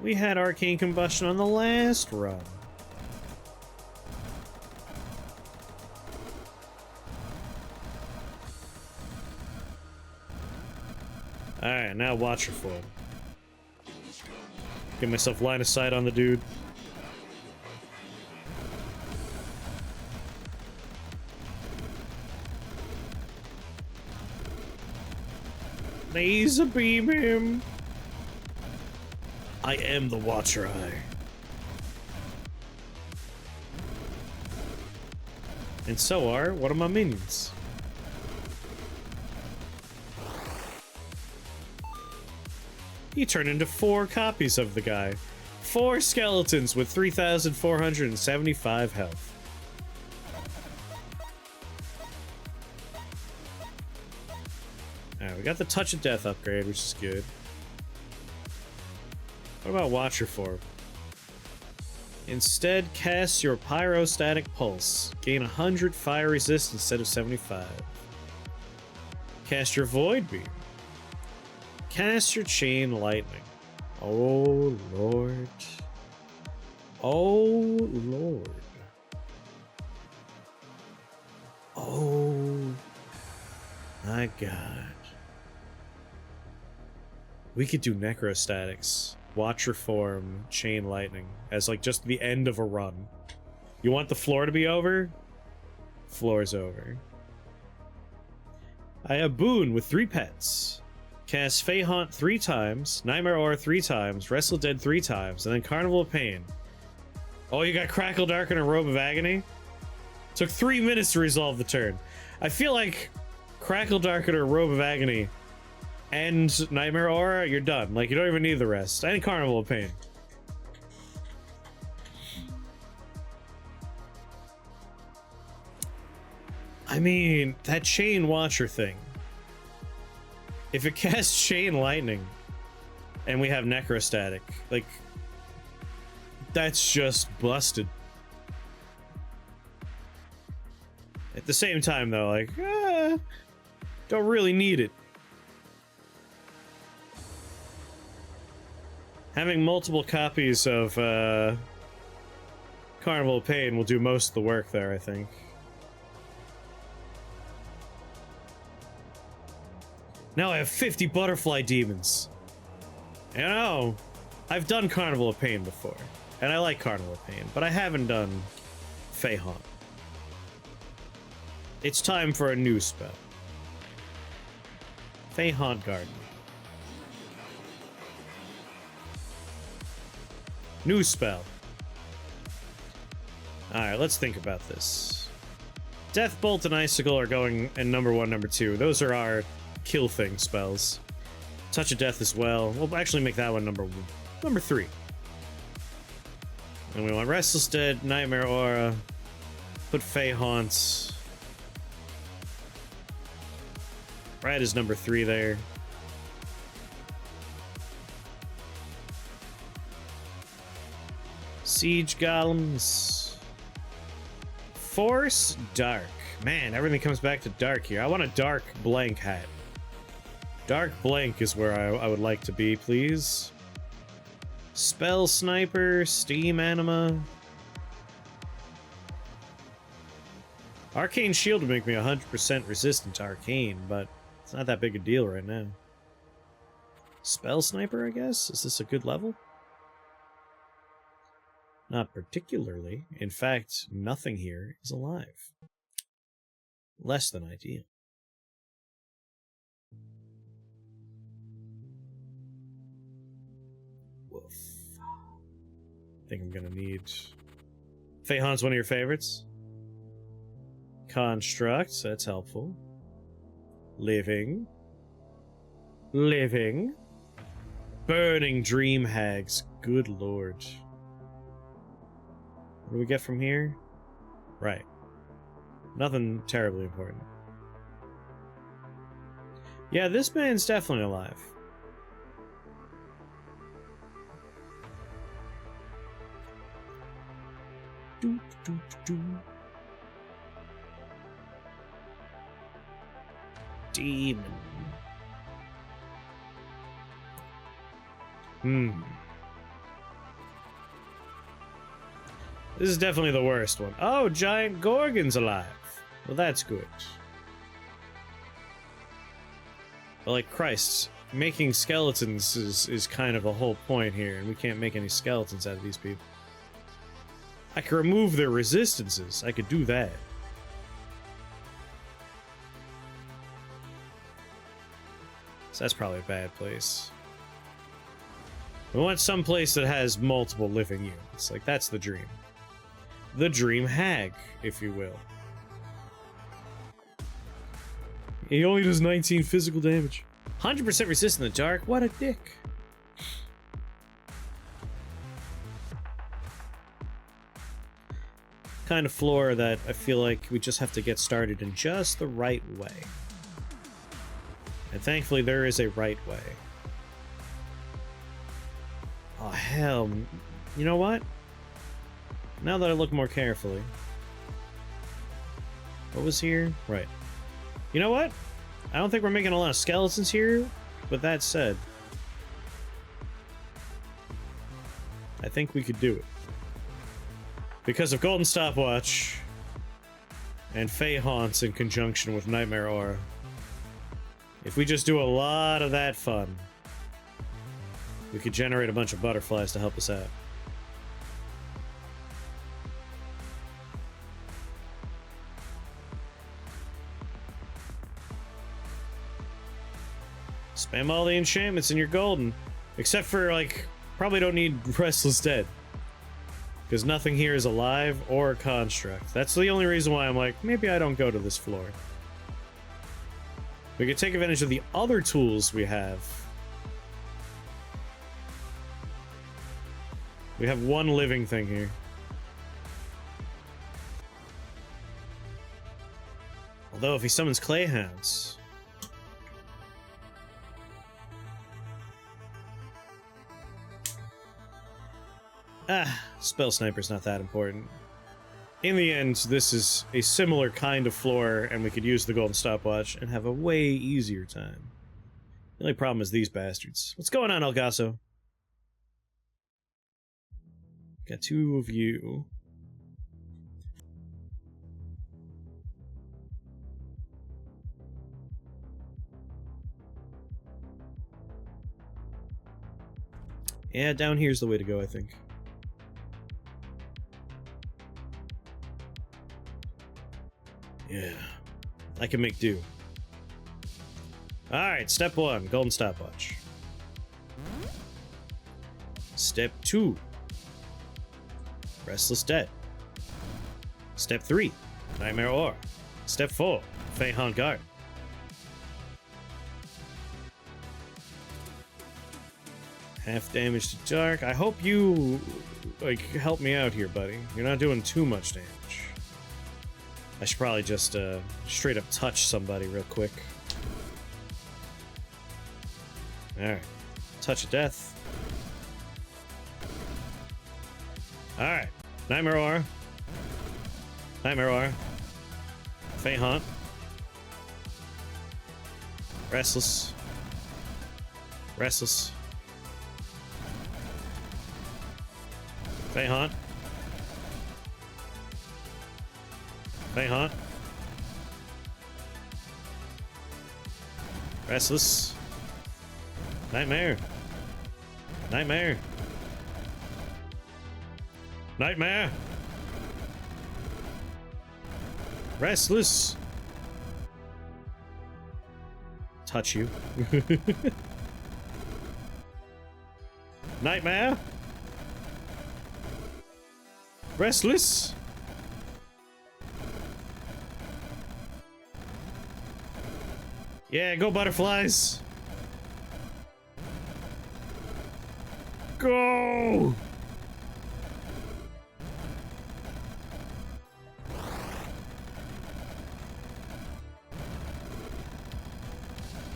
We had arcane combustion on the last run. Alright, now watch your form. Get myself line of sight on the dude. Laser beam him. I am the Watcher Eye. And so are one of my minions. He turned into 4 copies of the guy. 4 skeletons with 3,475 health. Alright, we got the Touch of Death upgrade, which is good. What about Watcher Form? Instead, cast your Pyrostatic Pulse. Gain 100 fire resist instead of 75. Cast your Void Beam. Cast your Chain Lightning. Oh, Lord. Oh, Lord. Oh, my God. We could do Necrostatics. Watcher Form, Chain Lightning, as like just the end of a run. You want the floor to be over? Floor's over. I have Boon with 3 pets. Cast Fey Haunt 3 times, Nightmare Aura 3 times, Wrestle Dead 3 times, and then Carnival of Pain. Oh, you got Crackle Dark and a Robe of Agony? Took 3 minutes to resolve the turn. I feel like Crackle Dark and a Robe of Agony and Nightmare Aura, you're done. Like, you don't even need the rest. And Carnival of Pain. I mean, that Chain Watcher thing. If it casts Chain Lightning and we have Necrostatic, like, that's just busted. At the same time, though, like, don't really need it. Having multiple copies of Carnival of Pain will do most of the work there, I think. Now I have 50 butterfly demons. You know, I've done Carnival of Pain before, and I like Carnival of Pain, but I haven't done Fey Haunt. It's time for a new spell. Fey Haunt Garden. New spell. Alright, let's think about this. Death Bolt and Icicle are going in number 1, number 2. Those are our kill thing spells. Touch of Death as well. We'll actually make that one number 3. And we want Restless Dead, Nightmare Aura, put Fey Haunts. Red is number 3 there. Siege Golems. Force Dark. Man, everything comes back to dark here. I want a dark blank hat. Dark blank is where I would like to be, please. Spell Sniper, Steam Anima. Arcane Shield would make me 100% resistant to Arcane, but it's not that big a deal right now. Spell Sniper, I guess? Is this a good level? Not particularly. In fact, nothing here is alive. Less than ideal. Woof. I think I'm gonna need... Fey Haunt's one of your favorites? Construct, that's helpful. Living. Living. Burning Dream Hags. Good lord. What do we get from here? Right. Nothing terribly important. Yeah, this man's definitely alive. Doo, doo, doo. Demon. This is definitely the worst one. Oh, Giant Gorgon's alive. Well, that's good. But like, Christ, making skeletons is kind of a whole point here, and we can't make any skeletons out of these people. I could remove their resistances. I could do that. So that's probably a bad place. We want some place that has multiple living units. Like, that's the dream. The Dream Hag, if you will. He only does 19 physical damage. 100% resist in the dark? What a dick. Kind of floor that I feel like we just have to get started in just the right way. And thankfully there is a right way. Oh hell, you know what? Now that I look more carefully. What was here? Right. You know what? I don't think we're making a lot of skeletons here, but that said, I think we could do it. Because of Golden Stopwatch and Fey Haunts in conjunction with Nightmare Aura. If we just do a lot of that fun, we could generate a bunch of butterflies to help us out. Spam all the enchantments and you're golden. Except for, like, probably don't need Restless Dead. Because nothing here is alive or a construct. That's the only reason why I'm like, maybe I don't go to this floor. We could take advantage of the other tools we have. We have one living thing here. Although if he summons Clayhounds... Spell Sniper's not that important. In the end, this is a similar kind of floor, and we could use the Golden Stopwatch and have a way easier time. The only problem is these bastards. What's going on, El Gaso? Got two of you. Yeah, down here's the way to go, I think. Yeah, I can make do. Alright, step 1, Golden Stopwatch. Step 2, Restless Dead. Step 3, Nightmare Aura. Step 4, Fey Haunt Guard. Half damage to dark. I hope you, like, help me out here, buddy. You're not doing too much damage. I should probably just straight up touch somebody real quick. Alright. Touch of death. Alright. Nightmare Aura. Nightmare Aura. Fey Haunt. Restless. Restless. Fey Haunt. Fey Haunt. Restless. Nightmare. Nightmare. Nightmare. Restless. Touch you. Nightmare. Restless. Yeah, go butterflies. Go.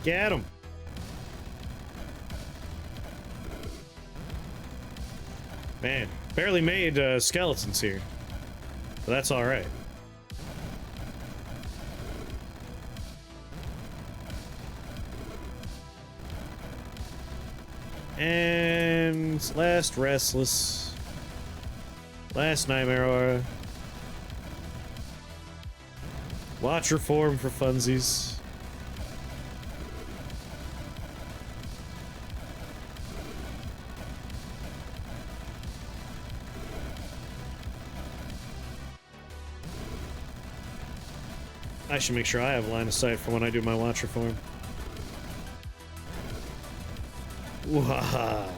Get him. Man, barely made skeletons here. But that's alright. And last Restless. Last Nightmare Aura. Watcher form for funsies. I should make sure I have line of sight for when I do my Watcher form. Waha.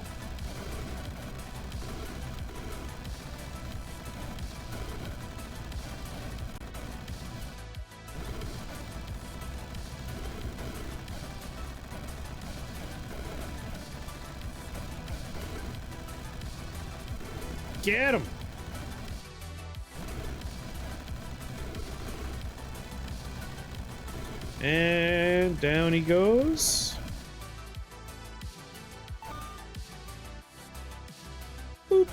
Get him! And down he goes. Boop.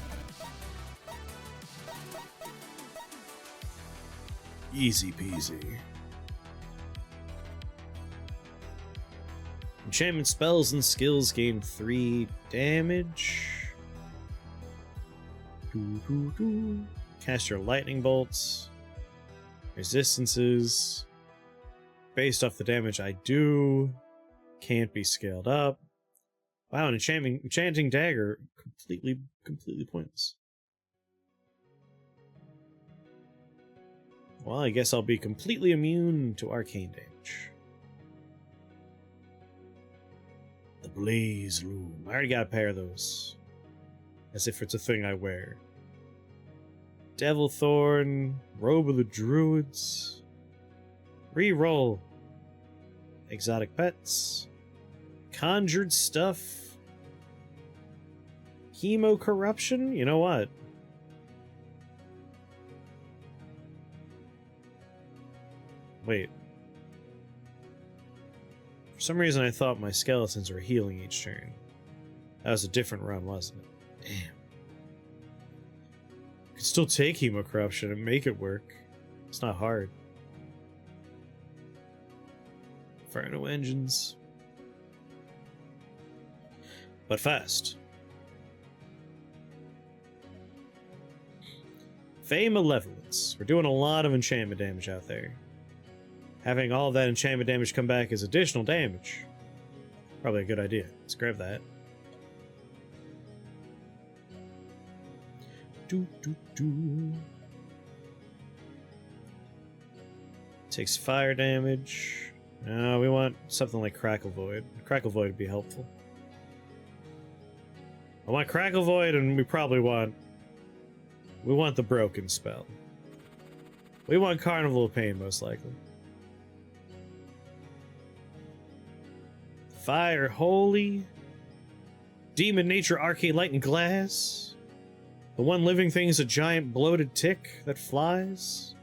Easy peasy. Enchantment spells and skills gain 3 damage. Cast your lightning bolts. Resistances. Based off the damage I do. Can't be scaled up. Wow, an enchanting dagger. Completely pointless. Well, I guess I'll be completely immune to arcane damage. The Blaze Loom. I already got a pair of those. As if it's a thing I wear. Devil Thorn. Robe of the Druids. Reroll. Exotic pets. Conjured stuff. Chemo corruption? You know what? Wait. For some reason I thought my skeletons were healing each turn. That was a different run, wasn't it? Damn. Could still take chemo corruption and make it work. It's not hard. Inferno engines. But fast. Fey Malevolence. We're doing a lot of enchantment damage out there. Having all of that enchantment damage come back as additional damage. Probably a good idea. Let's grab that. Takes fire damage. No, we want something like Crackle Void. Crackle Void would be helpful. I want Crackle Void, and we probably want... We want the Broken spell. We want Carnival of Pain, most likely. Fire Holy. Demon Nature Arcane Light and Glass. The one living thing is a giant bloated tick that flies.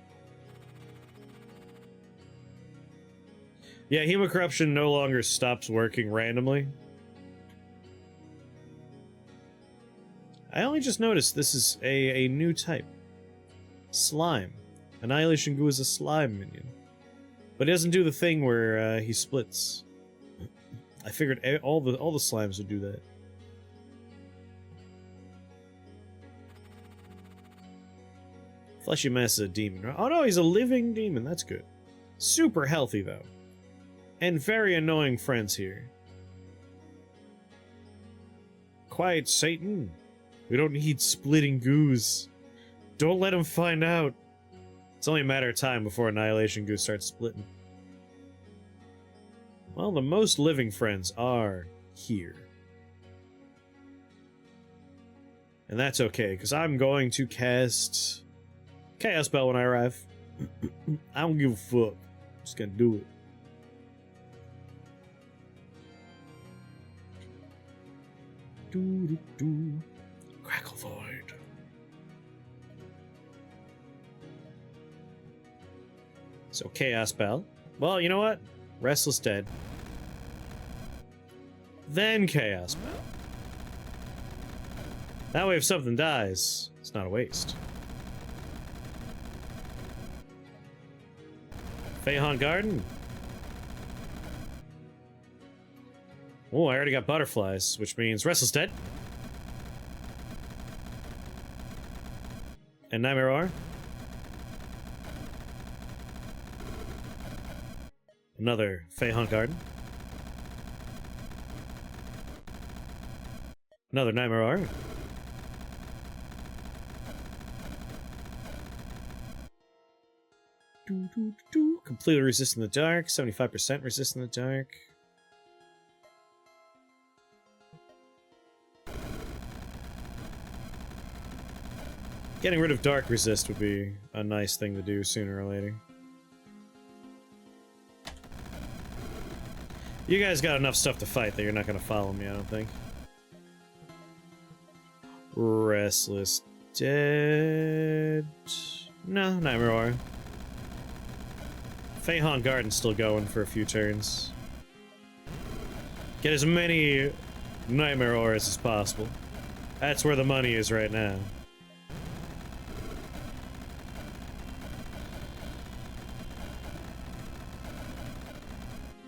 Yeah, Hemocorruption no longer stops working randomly. I only just noticed this is a new type. Slime. Annihilation Goo is a slime minion. But it doesn't do the thing where he splits. I figured all the slimes would do that. Fleshy Mass is a demon. Oh no, he's a living demon. That's good. Super healthy, though. And very annoying friends here. Quiet, Satan. We don't need splitting goos. Don't let him find out. It's only a matter of time before Annihilation Goo starts splitting. Well, the most living friends are here. And that's okay, because I'm going to cast Chaos Spell when I arrive. I don't give a fuck. I'm just gonna do it. Crackle Void. So Chaos Spell. Well, you know what? Restless Dead. Then Chaos Spell. That way if something dies, it's not a waste. Feyhaunt Garden. Oh, I already got butterflies, which means Restless Dead. And Nightmare R. Another Feyhaunt Garden. Another Nightmare R. Completely resist in the dark. 75% resist in the dark. Getting rid of dark resist would be a nice thing to do sooner or later. You guys got enough stuff to fight that you're not going to follow me, I don't think. Restless dead. No, Nightmare Aura. Feihan Garden's still going for a few turns. Get as many Nightmare Auras as possible. That's where the money is right now.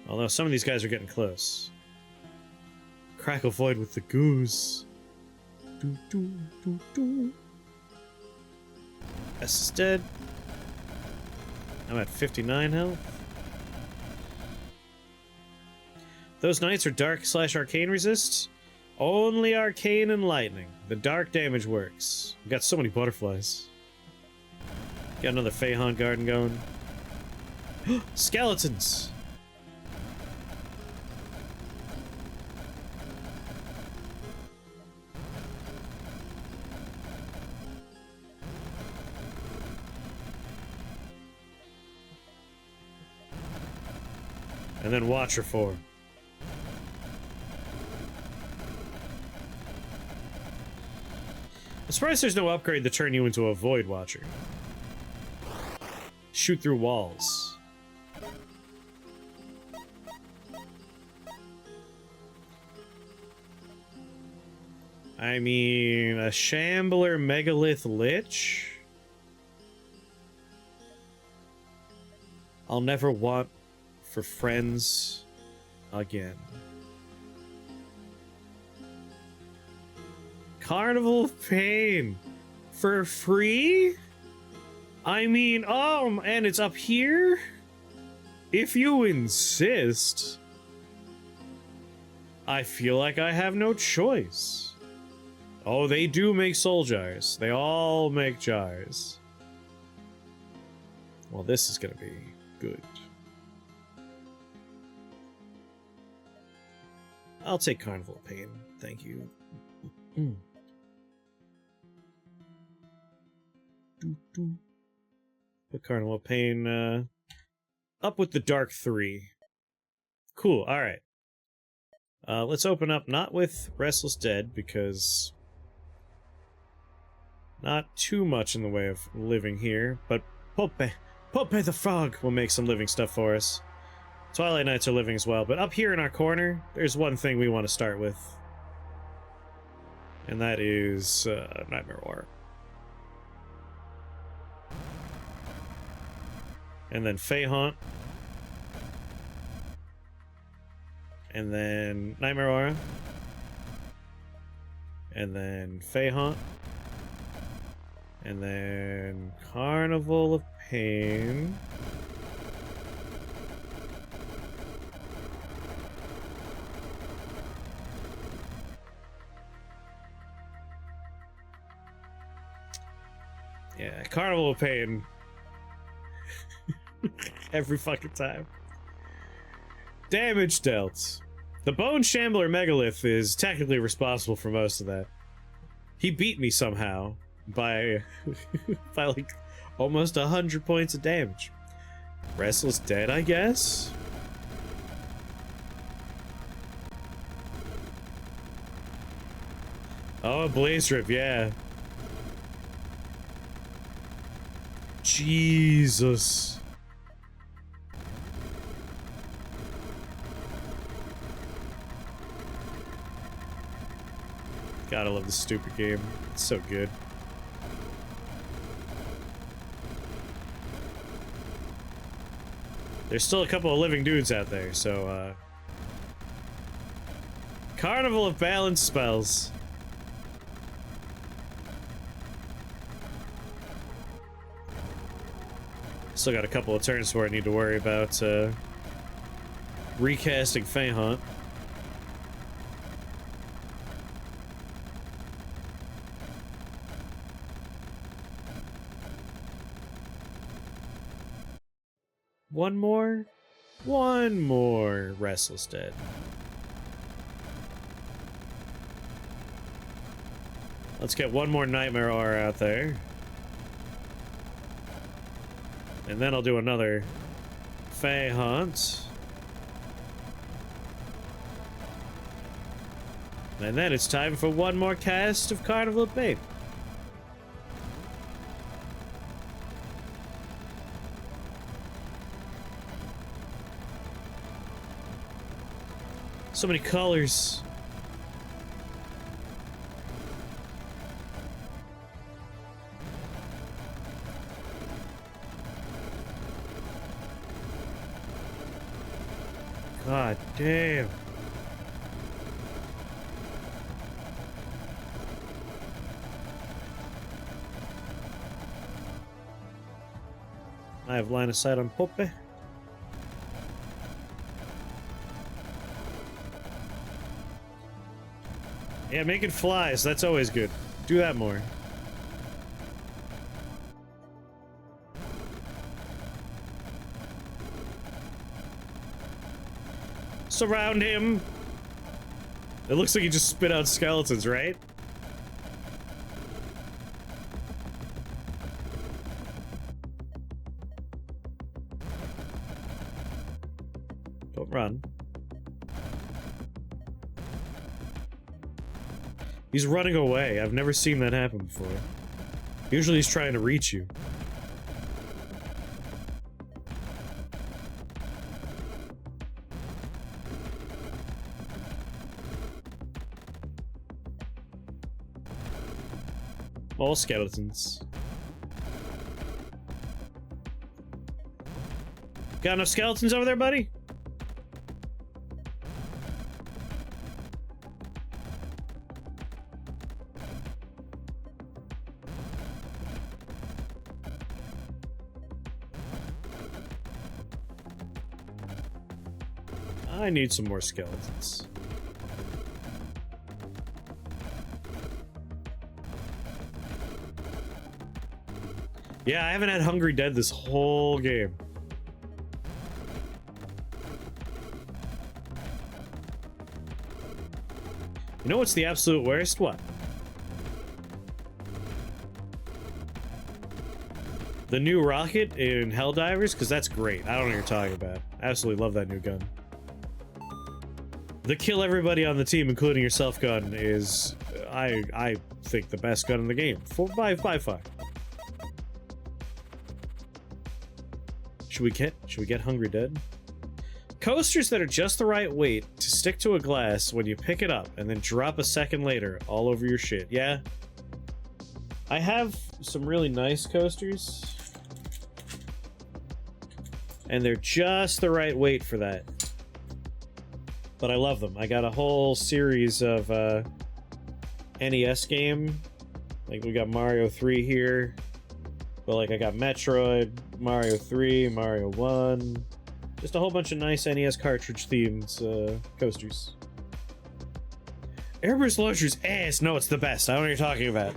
Although some of these guys are getting close. Crackle Void with the goose. Do, do, do, do. S is dead. I'm at 59 health. Those knights are dark/arcane resist. Only arcane and lightning. The dark damage works. We got so many butterflies. Got another Feihan Garden going. Skeletons! And then Watcher 4. I'm surprised there's no upgrade to turn you into a Void Watcher. Shoot through walls. I mean, a Shambler Megalith Lich? I'll never want for friends again. Carnival of Pain for free? I mean, and it's up here? If you insist. I feel like I have no choice. Oh, they do make soul jars. They all make jars. Well, this is gonna be good. I'll take Carnival of Pain. Thank you. Put Carnival of Pain up with the Dark 3. Cool, alright. Let's open up not with Restless Dead, because not too much in the way of living here, but Pope the Frog will make some living stuff for us. Twilight Knights are living as well, but up here in our corner, there's one thing we want to start with. And that is Nightmare Aura. And then Feihan. And then Nightmare Aura. And then Feihan. And then Carnival of Pain. Yeah, Carnival of Pain. Every fucking time. Damage dealt. The Bone Shambler Megalith is technically responsible for most of that. He beat me somehow by by like almost 100 points of damage. Restless Dead, I guess? Oh, Blaze Rip, yeah. Jesus. Gotta love this stupid game. It's so good. There's still a couple of living dudes out there, so, Carnival of Balance spells. Still got a couple of turns where I need to worry about, recasting Feihan. One more? One more Restless Dead. Let's get one more Nightmare Aura out there. And then I'll do another Feihan. And then it's time for one more cast of Carnival of Pain. So many colors. God damn. I have line of sight on Poppe. Yeah, making flies, that's always good. Do that more. Surround him! It looks like he just spit out skeletons, right? Don't run. He's running away. I've never seen that happen before. Usually he's trying to reach you. All skeletons. Got enough skeletons over there, buddy? I need some more skeletons. Yeah, I haven't had Hungry Dead this whole game. You know what's the absolute worst? What? The new rocket in Helldivers? Because that's great. I don't know what you're talking about. I absolutely love that new gun. The kill everybody on the team, including yourself gun, is, I think, the best gun in the game. By far. Should we get Hungry Dead? Coasters that are just the right weight to stick to a glass when you pick it up and then drop a second later all over your shit. Yeah. I have some really nice coasters. And they're just the right weight for that. But I love them. I got a whole series of NES game. Like we got Mario 3 here. But like I got Metroid, Mario 3, Mario 1. Just a whole bunch of nice NES cartridge themed coasters. Airburst Launcher's ass. No, it's the best. I don't know what you're talking about.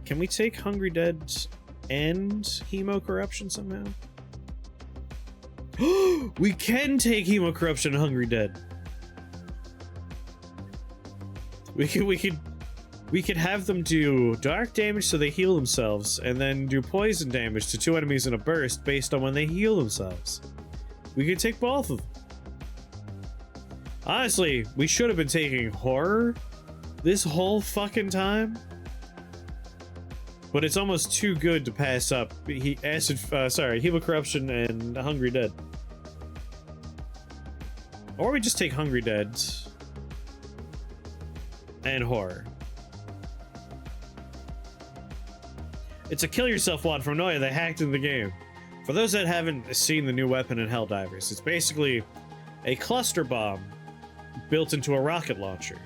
Can we take Hungry Dead and Hemo Corruption somehow? We can take Hemo Corruption and Hungry Dead. We could have them do dark damage so they heal themselves, and then do poison damage to 2 enemies in a burst based on when they heal themselves. We could take both of them. Honestly, we should have been taking horror this whole fucking time. But it's almost too good to pass up. Hemo Corruption and Hungry Dead. Or we just take Hungry Dead and horror. It's a kill yourself one from Noia that hacked in the game. For those that haven't seen the new weapon in Helldivers, it's basically a cluster bomb built into a rocket launcher.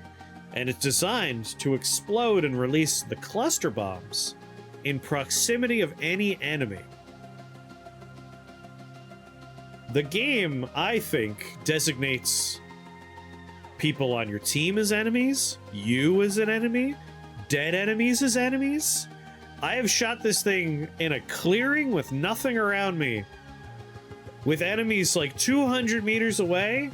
And it's designed to explode and release the cluster bombs in proximity of any enemy. The game, I think, designates people on your team as enemies, you as an enemy, dead enemies as enemies. I have shot this thing in a clearing with nothing around me, with enemies like 200 meters away.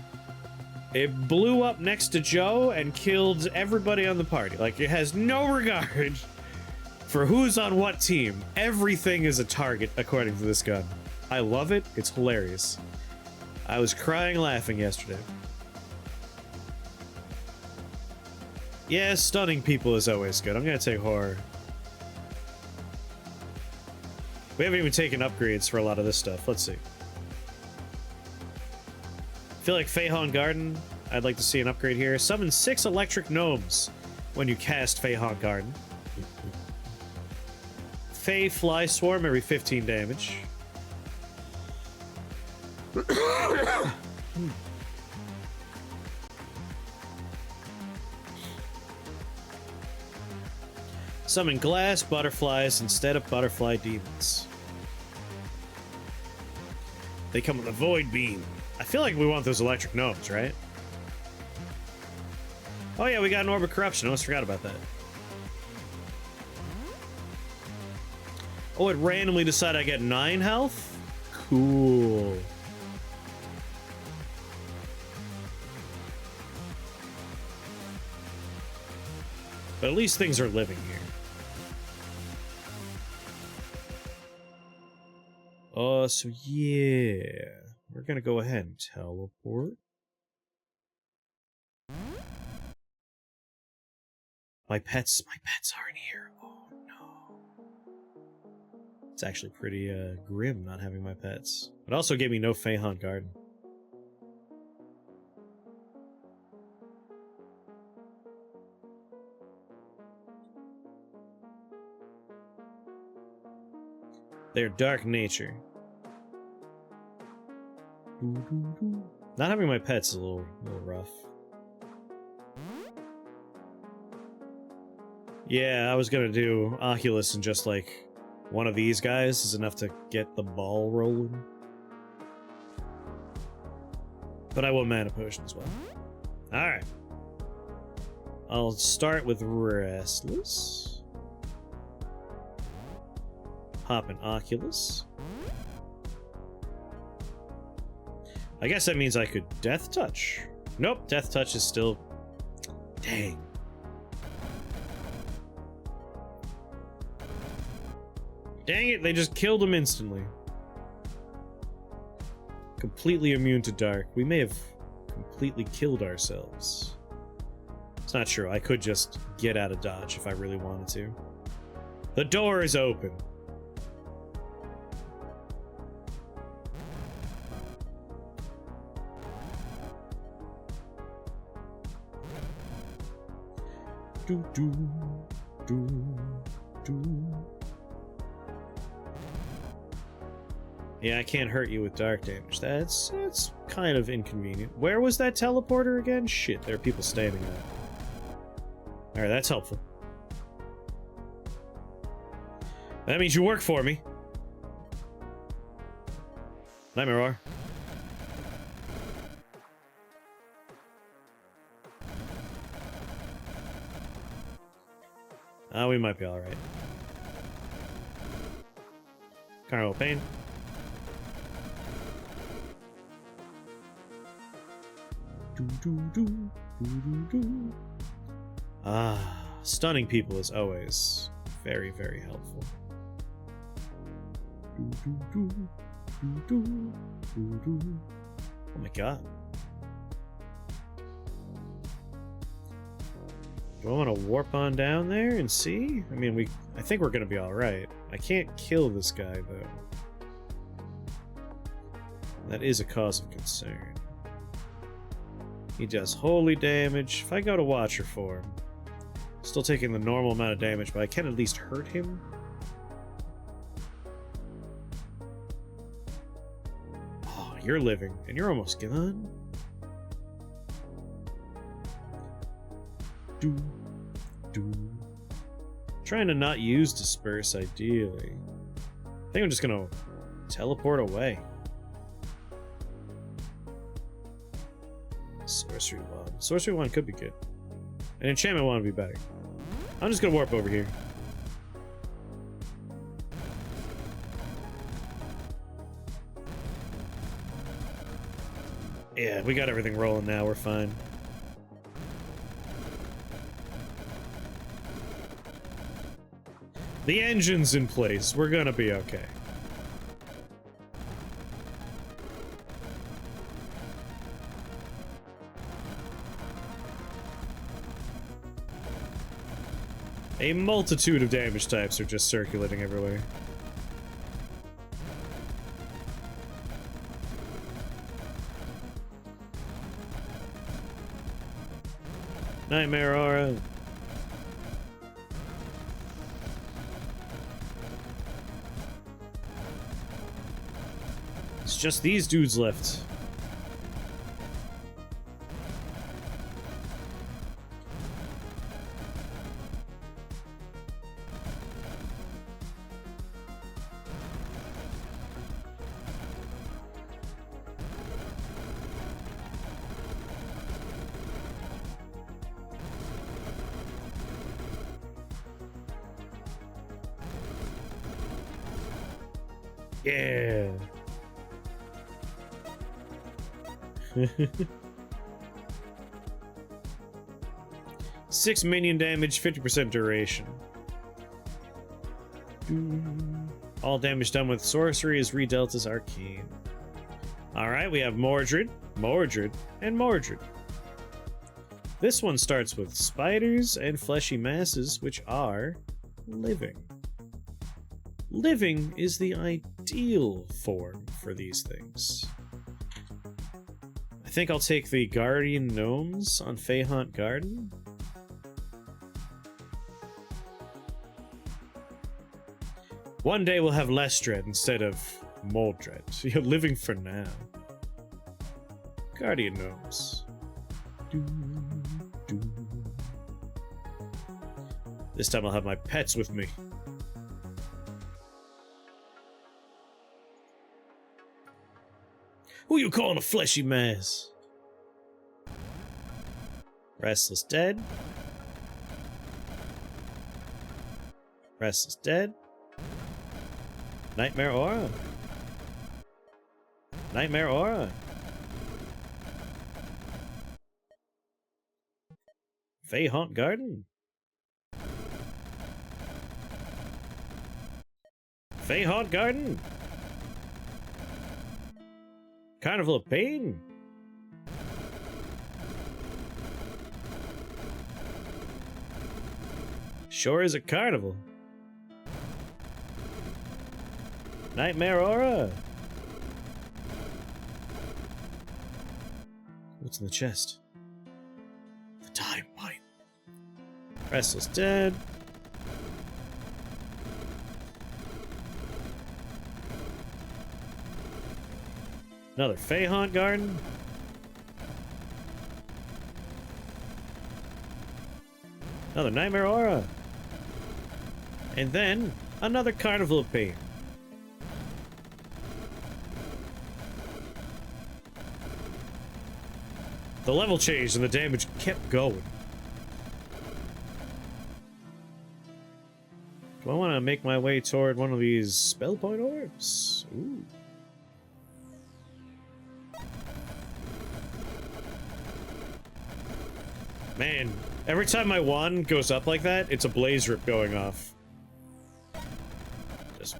It blew up next to Joe and killed everybody on the party. Like, it has no regard for who's on what team. Everything is a target, according to this gun. I love it. It's hilarious. I was crying laughing yesterday. Yeah, stunning people is always good. I'm gonna take horror. We haven't even taken upgrades for a lot of this stuff. Let's see. feel like Feihon Garden, I'd like to see an upgrade here. Summon 6 electric gnomes when you cast Feihon Garden. Fey Fly Swarm every 15 damage. Summon glass butterflies instead of butterfly demons. They come with a void beam. I feel like we want those electric gnomes, right? Oh yeah, we got an Orb of Corruption. I almost forgot about that. Oh, it randomly decided I get 9 health? Cool. But at least things are living here. So yeah. We're gonna go ahead and teleport. My pets aren't here. Oh no. It's actually pretty grim not having my pets. It also gave me no Feihon Garden. Their dark nature. Not having my pets is a little rough. Yeah, I was gonna do Oculus and just like one of these guys is enough to get the ball rolling. But I want mana potion as well. Alright. I'll start with Restless. Hop an Oculus. I guess that means I could Death Touch. Nope, Death Touch is still... Dang. Dang it, they just killed him instantly. Completely immune to dark. We may have completely killed ourselves. It's not true. I could just get out of dodge if I really wanted to. The door is open. Do do do do. Yeah, I can't hurt you with dark damage. That's kind of inconvenient. Where was that teleporter again? Shit, there are people standing on it. Alright, that's helpful. That means you work for me. Nightmare Roar. We might be alright. Carnival Pain. Stunning people is always very, very helpful. Oh my god. Do I want to warp on down there and see? I mean, I think we're gonna be alright. I can't kill this guy, though. That is a cause of concern. He does holy damage. If I go to Watcher form, still taking the normal amount of damage, but I can at least hurt him. Oh, you're living, and you're almost gone. Do, do. Trying to not use Disperse, ideally. I think I'm just gonna teleport away. Sorcery Wand. Sorcery Wand could be good. An Enchantment Wand would be better. I'm just gonna warp over here. Yeah, we got everything rolling now. We're fine. The engine's in place. We're gonna be okay. A multitude of damage types are just circulating everywhere. Nightmare aura. It's just these dudes left. Yeah. 6 minion damage, 50% duration. All damage done with sorcery is redealt as arcane. Alright, we have Mordred, Mordred, and Mordred. This one starts with spiders and fleshy masses, which are living. Living is the ideal form for these things. I think I'll take the Guardian Gnomes on Feyhaunt Garden. One day we'll have Lestred instead of Moldred. You're living for now. Guardian Gnomes. This time I'll have my pets with me. Who you calling a fleshy mass? Restless Dead. Restless Dead. Nightmare Aura. Nightmare Aura. Feyhaunt Garden. Feyhaunt Garden. Carnival of Pain. Sure is a carnival. Nightmare Aura. What's in the chest? The time pipe. Restless Dead. Another Feyhaunt Garden. Another Nightmare Aura. And then another Carnival of Pain. The level changed and the damage kept going. Do I want to make my way toward one of these spell point orbs? Ooh. Man, every time my wand goes up like that, it's a blaze rip going off. Just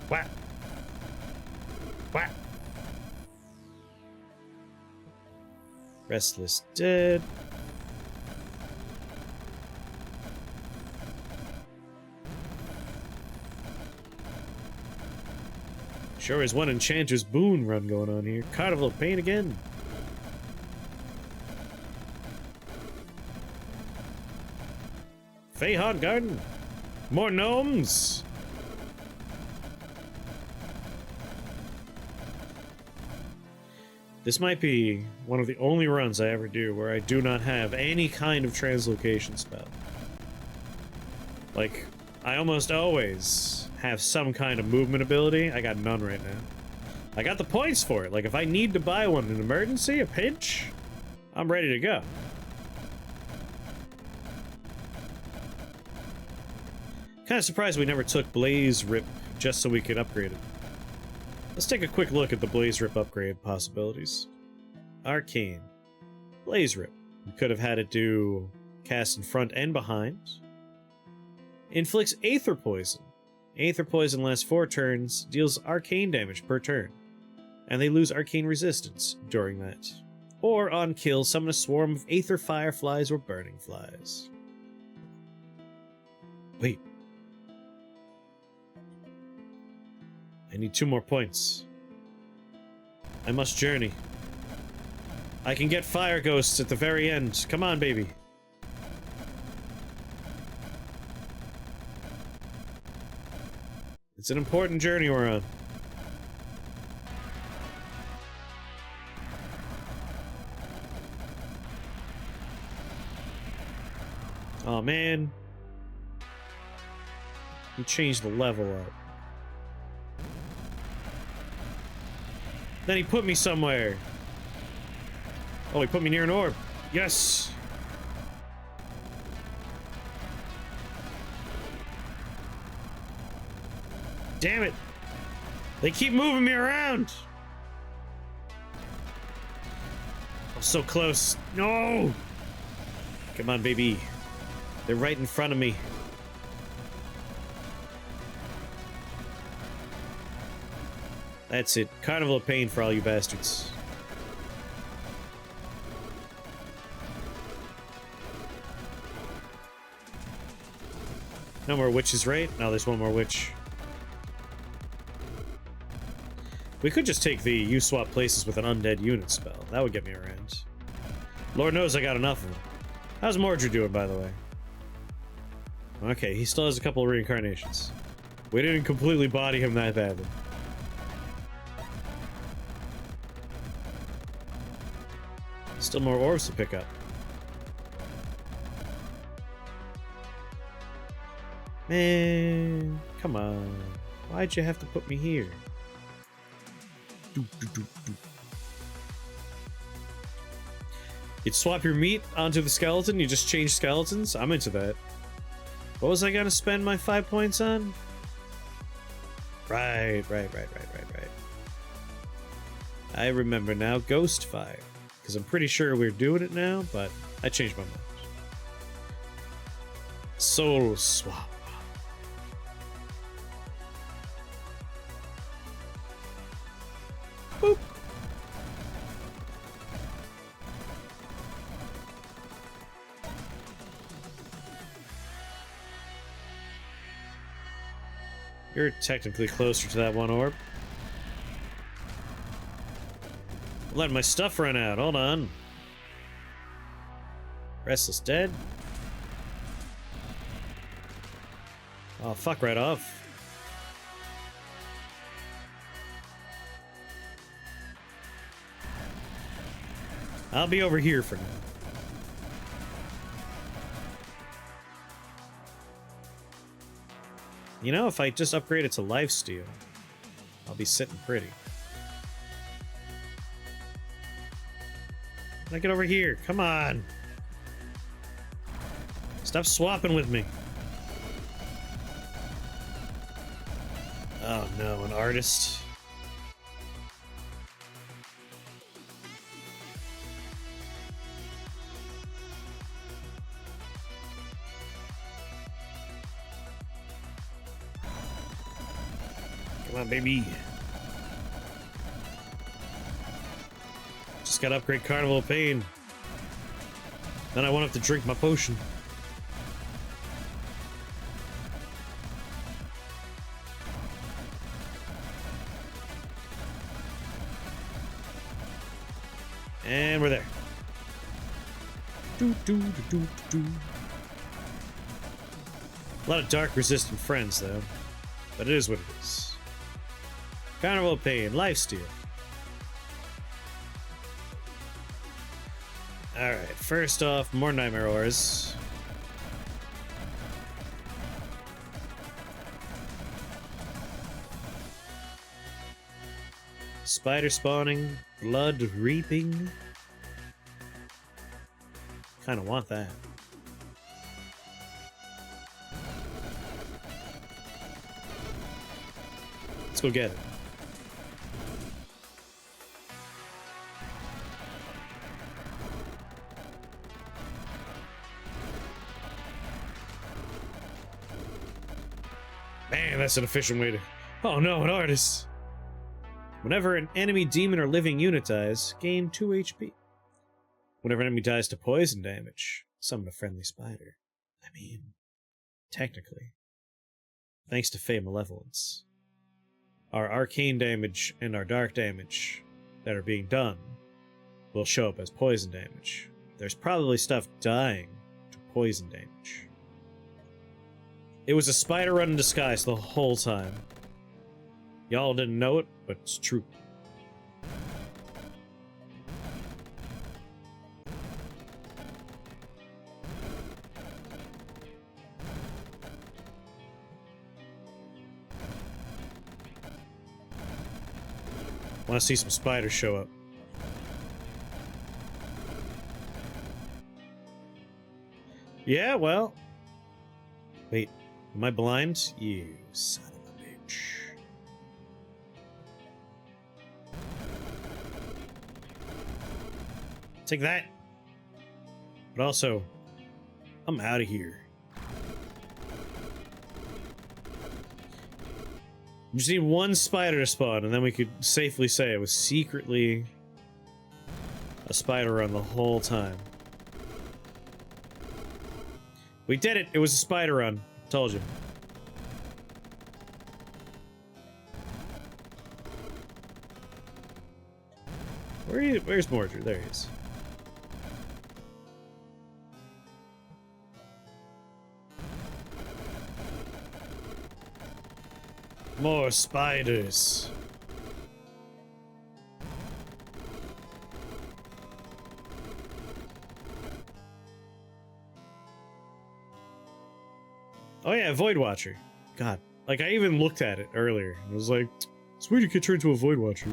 whack. Whack. Restless Dead. Sure is one Enchanter's Boon run going on here. Carnival of Pain again. Feyhaunt Garden. More gnomes. This might be one of the only runs I ever do where I do not have any kind of translocation spell. Like, I almost always have some kind of movement ability. I got none right now. I got the points for it. Like, if I need to buy one in an emergency, a pinch, I'm ready to go. Kind of surprised we never took Blaze Rip just so we could upgrade it. Let's take a quick look at the Blaze Rip upgrade possibilities. Arcane. Blaze Rip. We could have had it do cast in front and behind. Inflicts Aether Poison. Aether Poison lasts 4 turns, deals arcane damage per turn. And they lose arcane resistance during that. Or on kill, summon a swarm of Aether Fireflies or Burning Flies. Wait. I need 2 more points. I must journey. I can get fire ghosts at the very end. Come on, baby. It's an important journey we're on. Oh man. He changed the level up. Then he put me somewhere. Oh, he put me near an orb. Yes! Damn it! They keep moving me around! I'm so close. No! Come on, baby. They're right in front of me. That's it. Carnival of Pain for all you bastards. No more witches, right? No, there's one more witch. We could just take the you swap places with an undead unit spell. That would get me around. Lord knows I got enough of them. How's Mordred doing, by the way? Okay, he still has a couple of reincarnations. We didn't completely body him that badly. Still more orbs to pick up. Man, come on. Why'd you have to put me here? You'd swap your meat onto the skeleton, you just change skeletons? I'm into that. What was I gonna spend my 5 points on? Right. I remember now, Ghost Fire. Because I'm pretty sure we're doing it now, but I changed my mind. Soul Swap. Boop. You're technically closer to that one orb. Let my stuff run out. Hold on. Restless Dead. Oh, fuck right off. I'll be over here for now. You know, if I just upgrade it to lifesteal, I'll be sitting pretty. Now get over here. Come on. Stop swapping with me. Oh no, an artist. Come on, baby. Just gotta upgrade Carnival of Pain. Then I won't have to drink my potion. And we're there. A lot of dark resistant friends, though. But it is what it is. Carnival of Pain, lifesteal. Alright, first off, more Nightmare Ores. Spider spawning, blood reaping. Kinda want that. Let's go get it. Man, that's an efficient way to... Oh no, an artist! Whenever an enemy demon or living unit dies, gain 2 HP. Whenever an enemy dies to poison damage, summon a friendly spider. I mean, technically. Thanks to Fey Malevolence. Our arcane damage and our dark damage that are being done will show up as poison damage. There's probably stuff dying to poison damage. It was a spider run in disguise the whole time. Y'all didn't know it, but it's true. Want to see some spiders show up. Yeah, well. Wait, am I blind? You son of a bitch. Take that. But also, I'm out of here. We just need one spider to spawn, and then we could safely say it was secretly a spider run the whole time. We did it! It was a spider run. Told you. Where's Mordred? There he is. More spiders. Oh yeah, Void Watcher. God. Like, I even looked at it earlier. I was like, it's weird you could turn into a Void Watcher.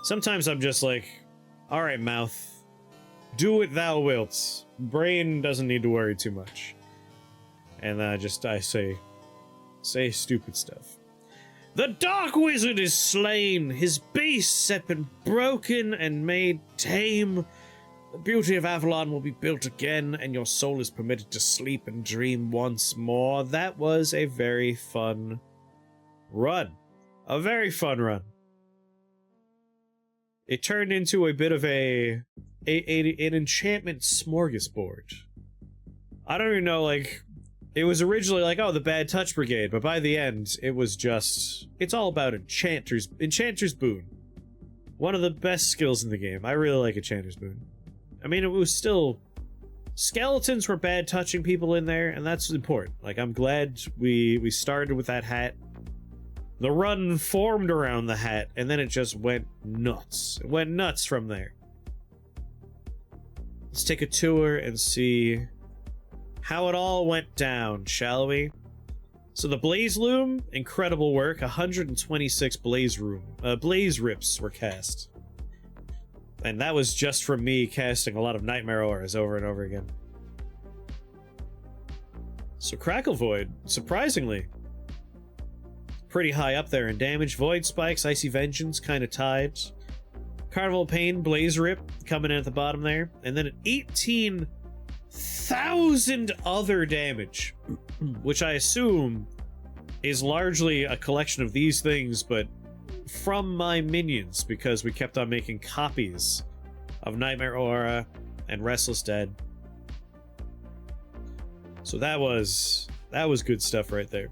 Sometimes I'm just like, alright, mouth. Do what thou wilt. Brain doesn't need to worry too much. And then I say stupid stuff. The Dark Wizard is slain! His beasts have been broken and made tame. The beauty of Avalon will be built again, and your soul is permitted to sleep and dream once more. That was a very fun run. A very fun run. It turned into a bit of an enchantment smorgasbord. I don't even know, like... It was originally like, oh, the Bad Touch Brigade, but by the end, it was just... It's all about Enchanter's Boon. One of the best skills in the game. I really like Enchanter's Boon. I mean, it was still... Skeletons were bad touching people in there, and that's important. Like, I'm glad we started with that hat. The run formed around the hat, and then it just went nuts. It went nuts from there. Let's take a tour and see... how it all went down, shall we? So the Blaze Loom, incredible work. 126 Blaze Rips were cast. And that was just from me casting a lot of Nightmare Auras over and over again. So Crackle Void, surprisingly, pretty high up there in damage. Void Spikes, Icy Vengeance, kind of tied. Carnival Pain, Blaze Rip, coming in at the bottom there. And then an 18,000 other damage, which I assume is largely a collection of these things, but from my minions, because we kept on making copies of Nightmare Aura and Restless Dead. So that was good stuff right there.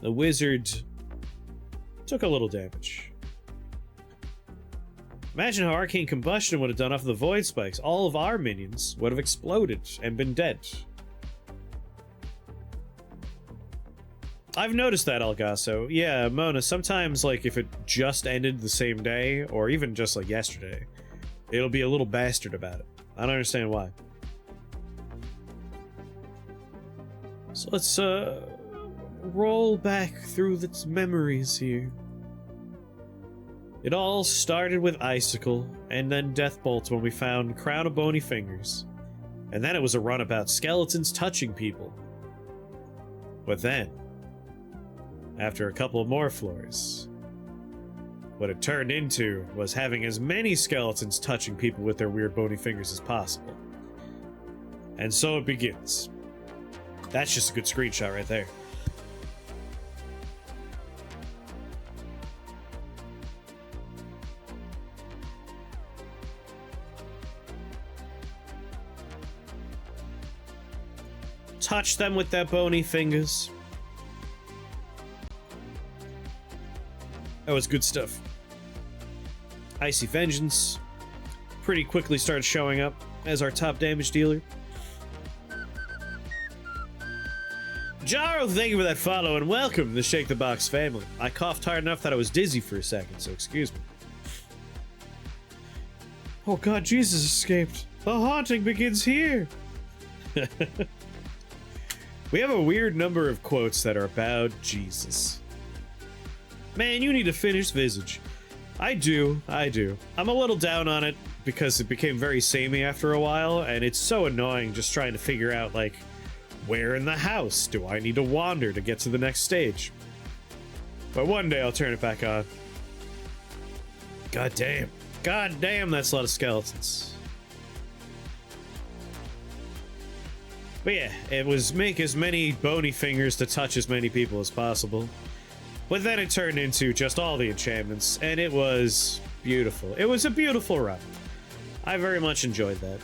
The wizard took a little damage. Imagine how Arcane Combustion would have done off the Void Spikes. All of our minions would have exploded and been dead. I've noticed that, Elgaso. Yeah, Mona, sometimes, like, if it just ended the same day, or even just, like, yesterday, it'll be a little bastard about it. I don't understand why. So let's, roll back through the memories here. It all started with Icicle, and then Deathbolt when we found Crown of Bony Fingers. And then it was a run about skeletons touching people. But then, after a couple of more floors, what it turned into was having as many skeletons touching people with their weird bony fingers as possible. And so it begins. That's just a good screenshot right there. Touch them with their bony fingers. That was good stuff. Icy Vengeance pretty quickly started showing up as our top damage dealer. Jaro, thank you for that follow and welcome to the Shake the Box family. I coughed hard enough that I was dizzy for a second, so excuse me. Oh god, Jesus escaped. The haunting begins here. We have a weird number of quotes that are about Jesus. Man, you need to finish Visage. I do. I'm a little down on it because it became very samey after a while, and it's so annoying just trying to figure out, like, where in the house do I need to wander to get to the next stage? But one day I'll turn it back on. God damn, that's a lot of skeletons. But yeah, it was make as many bony fingers to touch as many people as possible. But then it turned into just all the enchantments, and it was beautiful. It was a beautiful run. I very much enjoyed that.